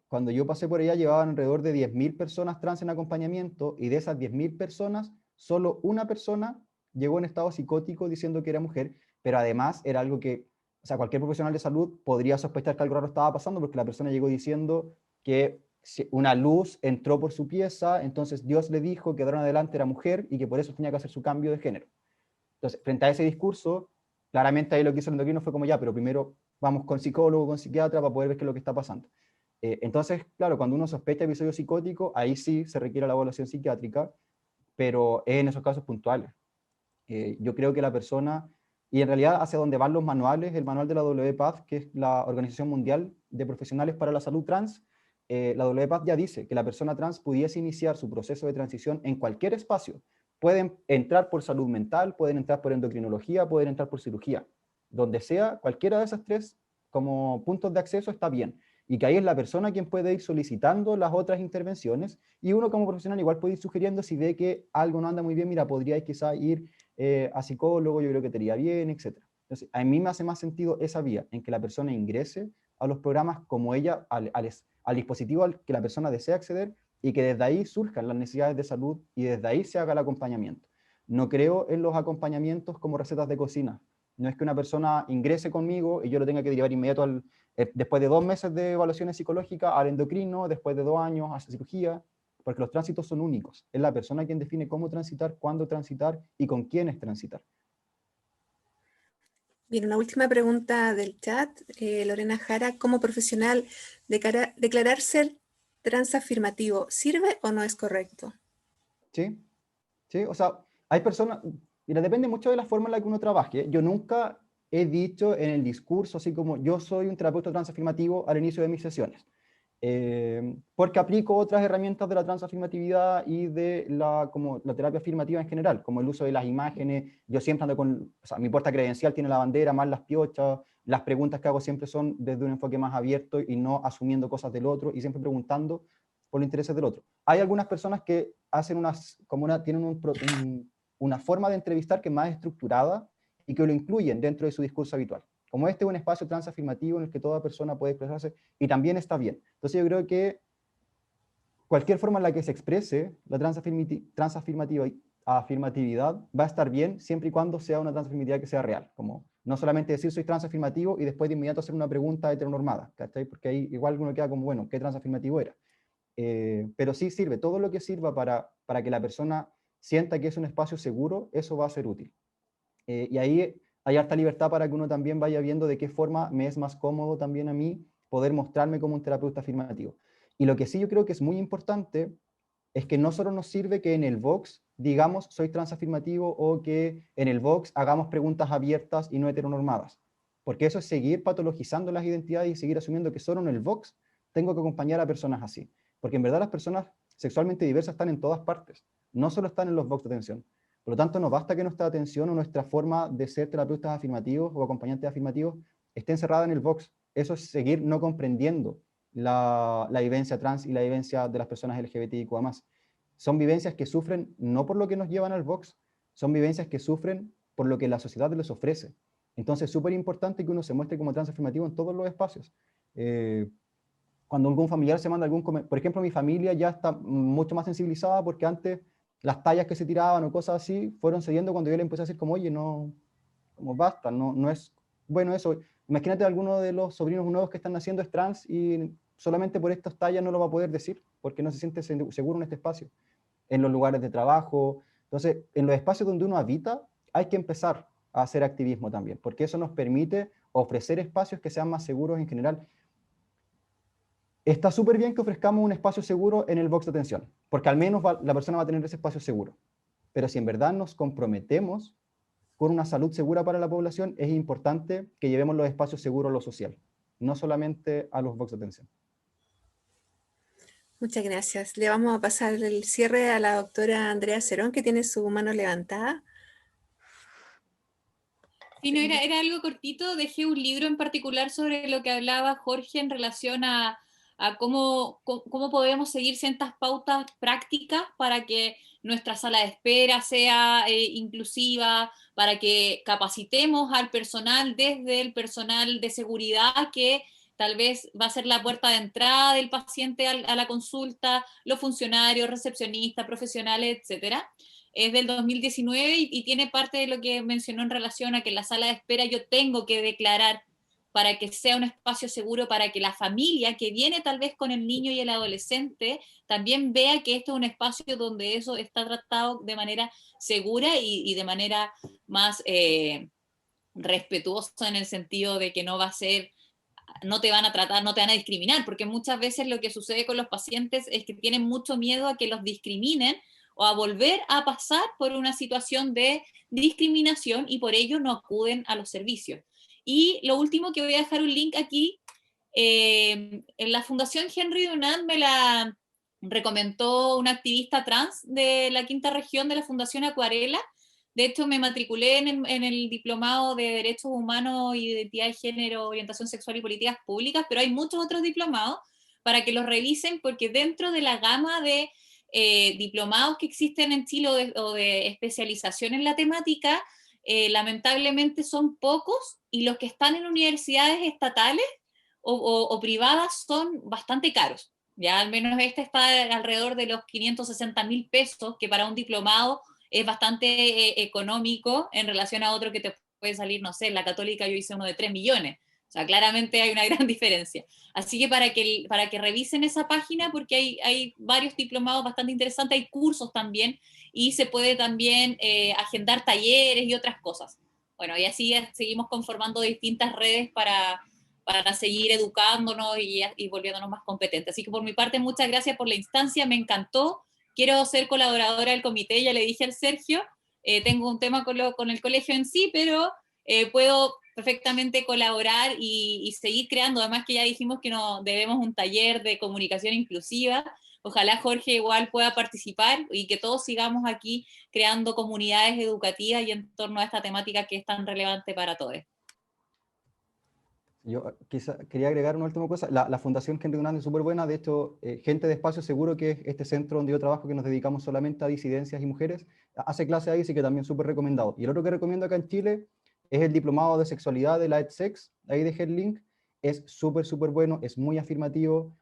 cuando yo pasé por allá, llevaban alrededor de 10.000 personas trans en acompañamiento y de esas 10.000 personas, solo una persona llegó en estado psicótico diciendo que era mujer, pero además era algo que, o sea, cualquier profesional de salud podría sospechar que algo raro estaba pasando porque la persona llegó diciendo que una luz entró por su pieza, entonces Dios le dijo que de ahora en adelante era mujer y que por eso tenía que hacer su cambio de género. Entonces, frente a ese discurso, claramente ahí lo que hizo el endocrino fue como ya, pero primero vamos con psicólogo, con psiquiatra para poder ver qué es lo que está pasando. Entonces, claro, cuando uno sospecha episodio psicótico, ahí sí se requiere la evaluación psiquiátrica, pero es en esos casos puntuales. Yo creo que la persona, y en realidad hacia donde van los manuales, el manual de la WPATH, que es la Organización Mundial de Profesionales para la Salud Trans, la WPATH ya dice que la persona trans pudiese iniciar su proceso de transición en cualquier espacio. Pueden entrar por salud mental, pueden entrar por endocrinología, pueden entrar por cirugía. Donde sea, cualquiera de esas tres como puntos de acceso está bien. Y que ahí es la persona quien puede ir solicitando las otras intervenciones y uno como profesional igual puede ir sugiriendo si ve que algo no anda muy bien, mira, podríais quizá ir a psicólogo, yo creo que te iría bien, etc. Entonces, a mí me hace más sentido esa vía, en que la persona ingrese a los programas como ella, al dispositivo al que la persona desea acceder y que desde ahí surjan las necesidades de salud y desde ahí se haga el acompañamiento. No creo en los acompañamientos como recetas de cocina. No es que una persona ingrese conmigo y yo lo tenga que llevar inmediato después de 2 meses de evaluaciones psicológicas al endocrino, después de 2 años a cirugía, porque los tránsitos son únicos. Es la persona quien define cómo transitar, cuándo transitar y con quiénes transitar. Bien, una última pregunta del chat. Lorena Jara, como profesional, ¿declarar ser transafirmativo sirve o no es correcto? Sí, sí, o sea, hay personas, mira, depende mucho de la forma en la que uno trabaje. Yo nunca he dicho en el discurso, así como yo soy un terapeuta transafirmativo al inicio de mis sesiones. Porque aplico otras herramientas de la transafirmatividad y de como la terapia afirmativa en general, como el uso de las imágenes. Yo siempre ando o sea, mi puerta credencial tiene la bandera, más las piochas, las preguntas que hago siempre son desde un enfoque más abierto y no asumiendo cosas del otro y siempre preguntando por los intereses del otro. Hay algunas personas que hacen tienen una forma de entrevistar que es más estructurada y que lo incluyen dentro de su discurso habitual. Como este es un espacio transafirmativo en el que toda persona puede expresarse y también está bien. Entonces yo creo que cualquier forma en la que se exprese la transafirmatividad va a estar bien siempre y cuando sea una transafirmatividad que sea real. Como no solamente decir soy transafirmativo y después de inmediato hacer una pregunta heteronormada, ¿cachai? Porque ahí igual uno queda como, bueno, ¿qué transafirmativo era? Pero sí sirve, todo lo que sirva para que la persona sienta que es un espacio seguro, eso va a ser útil. Y ahí hay harta libertad para que uno también vaya viendo de qué forma me es más cómodo también a mí poder mostrarme como un terapeuta afirmativo. Y lo que sí yo creo que es muy importante es que no solo nos sirve que en el Vox digamos soy transafirmativo o que en el Vox hagamos preguntas abiertas y no heteronormadas, porque eso es seguir patologizando las identidades y seguir asumiendo que solo en el Vox tengo que acompañar a personas así, porque en verdad las personas sexualmente diversas están en todas partes, no solo están en los Vox de atención. Por lo tanto, no basta que nuestra atención o nuestra forma de ser terapeutas afirmativos o acompañantes afirmativos esté encerrada en el Vox. Eso es seguir no comprendiendo la vivencia trans y la vivencia de las personas LGBTIQA+. son vivencias que sufren no por lo que nos llevan al box, son vivencias que sufren por lo que la sociedad les ofrece. Entonces es súper importante que uno se muestre como transafirmativo en todos los espacios. Cuando algún familiar se manda por ejemplo, mi familia ya está mucho más sensibilizada porque antes las tallas que se tiraban o cosas así fueron cediendo cuando yo le empecé a decir como, oye, no, como basta, no es bueno eso. Imagínate alguno de los sobrinos nuevos que están naciendo es trans y solamente por estas tallas no lo va a poder decir porque no se siente seguro en este espacio. En los lugares de trabajo. Entonces, en los espacios donde uno habita, hay que empezar a hacer activismo también, porque eso nos permite ofrecer espacios que sean más seguros en general. Está súper bien que ofrezcamos un espacio seguro en el box de atención, porque al menos la persona va a tener ese espacio seguro. Pero si en verdad nos comprometemos con una salud segura para la población, es importante que llevemos los espacios seguros a lo social, no solamente a los box de atención. Muchas gracias. Le vamos a pasar el cierre a la doctora Andrea Cerón, que tiene su mano levantada. Sí, no, era algo cortito. Dejé un libro en particular sobre lo que hablaba Jorge en relación a cómo podemos seguir ciertas pautas prácticas para que nuestra sala de espera sea inclusiva, para que capacitemos al personal, desde el personal de seguridad que tal vez va a ser la puerta de entrada del paciente a la consulta, los funcionarios, recepcionistas, profesionales, etcétera. Es del 2019 y tiene parte de lo que mencionó en relación a que en la sala de espera yo tengo que declarar para que sea un espacio seguro, para que la familia que viene tal vez con el niño y el adolescente también vea que esto es un espacio donde eso está tratado de manera segura y de manera más respetuosa, en el sentido de que no va a ser, no te van a tratar, no te van a discriminar, porque muchas veces lo que sucede con los pacientes es que tienen mucho miedo a que los discriminen o a volver a pasar por una situación de discriminación y por ello no acuden a los servicios. Y lo último, que voy a dejar un link aquí, en la Fundación Henry Dunant me la recomendó una activista trans de la quinta región de la Fundación Acuarela. De hecho, me matriculé en el diplomado de Derechos Humanos y Identidad de Género, Orientación Sexual y Políticas Públicas, pero hay muchos otros diplomados para que los revisen, porque dentro de la gama de diplomados que existen en Chile o de especialización en la temática, lamentablemente son pocos, y los que están en universidades estatales o privadas son bastante caros. Ya al menos este está alrededor de los 560.000 pesos, que para un diplomado es bastante económico en relación a otro que te puede salir, no sé, en la Católica yo hice uno de 3 millones. O sea, claramente hay una gran diferencia. Así que para que revisen esa página, porque hay varios diplomados bastante interesantes, hay cursos también, y se puede también agendar talleres y otras cosas. Bueno, y así seguimos conformando distintas redes para seguir educándonos y volviéndonos más competentes. Así que por mi parte, muchas gracias por la instancia, me encantó. Quiero ser colaboradora del comité, ya le dije al Sergio, tengo un tema con el colegio en sí, pero puedo perfectamente colaborar y seguir creando. Además que ya dijimos que nos debemos un taller de comunicación inclusiva. Ojalá Jorge igual pueda participar y que todos sigamos aquí creando comunidades educativas y en torno a esta temática que es tan relevante para todos. Yo quería agregar una última cosa. La Fundación Henry Dunant es súper buena. De hecho, Gente de Espacio Seguro, que es este centro donde yo trabajo, que nos dedicamos solamente a disidencias y mujeres, hace clase ahí, así que también súper recomendado. Y el otro que recomiendo acá en Chile es el diplomado de sexualidad de la EdSex. Ahí dejé el link. Es súper bueno, es muy afirmativo.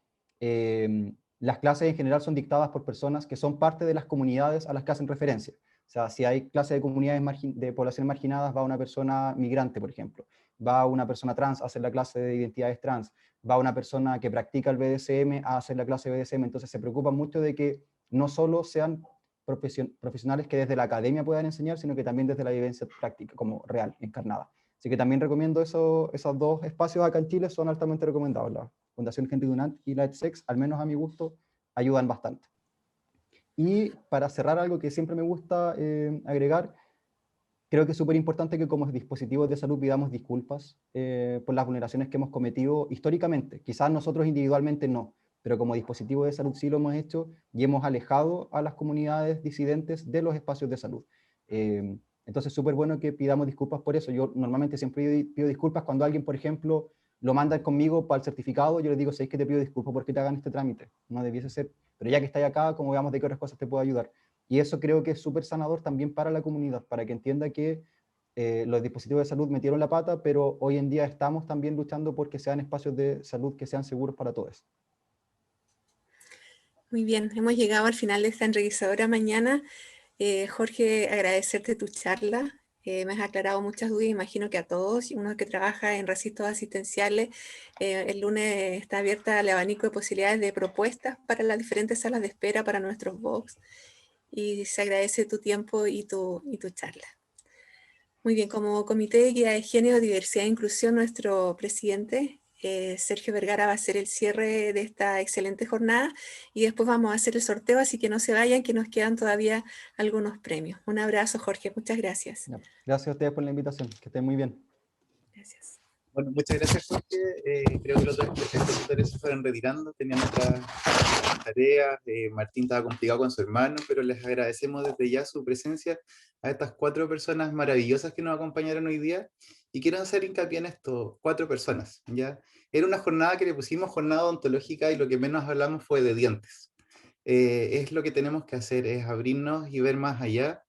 Las clases en general son dictadas por personas que son parte de las comunidades a las que hacen referencia. O sea, si hay clase de comunidades de poblaciones marginadas, va una persona migrante, por ejemplo. Va una persona trans a hacer la clase de identidades trans, va una persona que practica el BDSM a hacer la clase de BDSM. Entonces se preocupan mucho de que no solo sean profesionales que desde la academia puedan enseñar, sino que también desde la vivencia práctica, como real, encarnada. Así que también recomiendo esos dos espacios acá en Chile, son altamente recomendados. La Fundación Henry Dunant y la EdSex, al menos a mi gusto, ayudan bastante. Y para cerrar, algo que siempre me gusta agregar, creo que es súper importante que como dispositivos de salud pidamos disculpas por las vulneraciones que hemos cometido históricamente. Quizás nosotros individualmente no, pero como dispositivo de salud sí lo hemos hecho y hemos alejado a las comunidades disidentes de los espacios de salud. Entonces, súper bueno que pidamos disculpas por eso. Yo normalmente siempre pido disculpas cuando alguien, por ejemplo, lo mandan conmigo para el certificado. Yo les digo, ¿sabes que te pido disculpas porque te hagan este trámite? No debiese ser pero ya que estás acá, como veamos de qué otras cosas te puedo ayudar. Y eso creo que es súper sanador también para la comunidad, para que entienda que los dispositivos de salud metieron la pata, pero hoy en día estamos también luchando por que sean espacios de salud que sean seguros para todos. Muy bien, hemos llegado al final de esta enriquecedora mañana. Jorge, agradecerte tu charla. Me has aclarado muchas dudas, imagino que a todos. Uno que trabaja en recintos asistenciales, el lunes está abierta el abanico de posibilidades de propuestas para las diferentes salas de espera para nuestros box. Y se agradece tu tiempo y tu charla. Muy bien, como Comité de Equidad de Género, Diversidad e Inclusión, nuestro presidente, Sergio Vergara, va a hacer el cierre de esta excelente jornada y después vamos a hacer el sorteo, así que no se vayan, que nos quedan todavía algunos premios. Un abrazo, Jorge, muchas gracias. Gracias a ustedes por la invitación, que estén muy bien. Gracias. Bueno, muchas gracias, Jorge. Creo que los otros expositores se fueron retirando, tenían otras tareas. Martín estaba complicado con su hermano, pero les agradecemos desde ya su presencia a estas 4 personas maravillosas que nos acompañaron hoy día. Y quiero hacer hincapié en esto, 4 personas, ¿ya? Era una jornada que le pusimos jornada odontológica y lo que menos hablamos fue de dientes. Es lo que tenemos que hacer, es abrirnos y ver más allá.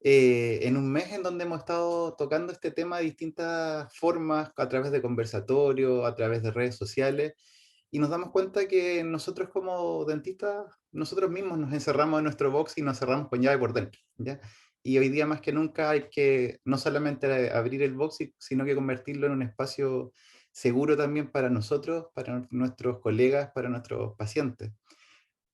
En un mes en donde hemos estado tocando este tema de distintas formas, a través de conversatorios, a través de redes sociales, y nos damos cuenta que nosotros como dentistas, nosotros mismos nos encerramos en nuestro box y nos cerramos con llave por dentro, ¿ya? Y hoy día más que nunca hay que no solamente abrir el box, sino que convertirlo en un espacio seguro también para nosotros, para nuestros colegas, para nuestros pacientes.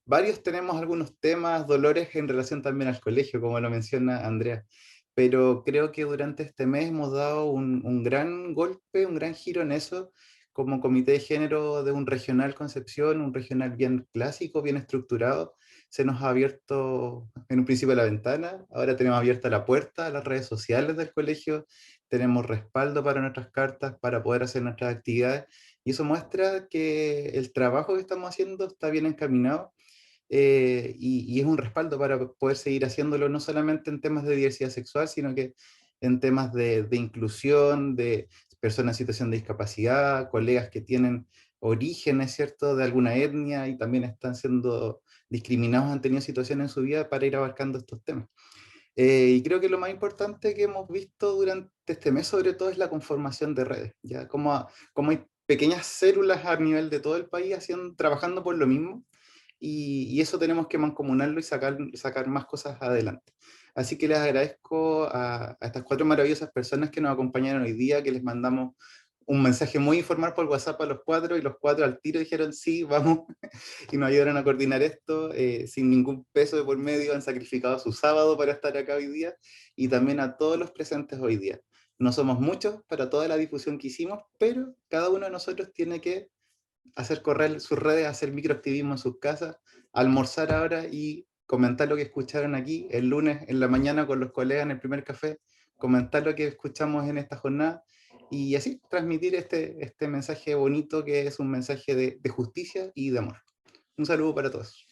Varios tenemos algunos temas, dolores en relación también al colegio, como lo menciona Andrea, pero creo que durante este mes hemos dado un gran golpe, un gran giro en eso, como comité de género de un regional Concepción, un regional bien clásico, bien estructurado. Se nos ha abierto en un principio la ventana, ahora tenemos abierta la puerta a las redes sociales del colegio, tenemos respaldo para nuestras cartas, para poder hacer nuestras actividades, y eso muestra que el trabajo que estamos haciendo está bien encaminado. Y es un respaldo para poder seguir haciéndolo, no solamente en temas de diversidad sexual, sino que en temas de inclusión, de personas en situación de discapacidad, colegas que tienen orígenes, ¿cierto?, de alguna etnia y también están siendo discriminados, han tenido situaciones en su vida para ir abarcando estos temas. Y creo que lo más importante que hemos visto durante este mes, sobre todo, es la conformación de redes, ¿ya? Como hay pequeñas células a nivel de todo el país trabajando por lo mismo, y eso tenemos que mancomunarlo y sacar más cosas adelante. Así que les agradezco a estas 4 maravillosas personas que nos acompañaron hoy día, que les mandamos un mensaje muy informal por WhatsApp a los 4, y los 4 al tiro dijeron sí, vamos, y nos ayudaron a coordinar esto sin ningún peso de por medio, han sacrificado su sábado para estar acá hoy día, y también a todos los presentes hoy día. No somos muchos para toda la difusión que hicimos, pero cada uno de nosotros tiene que hacer correr sus redes, hacer microactivismo en sus casas, almorzar ahora y comentar lo que escucharon aquí el lunes en la mañana con los colegas en el primer café, comentar lo que escuchamos en esta jornada y así transmitir este mensaje bonito que es un mensaje de justicia y de amor. Un saludo para todos.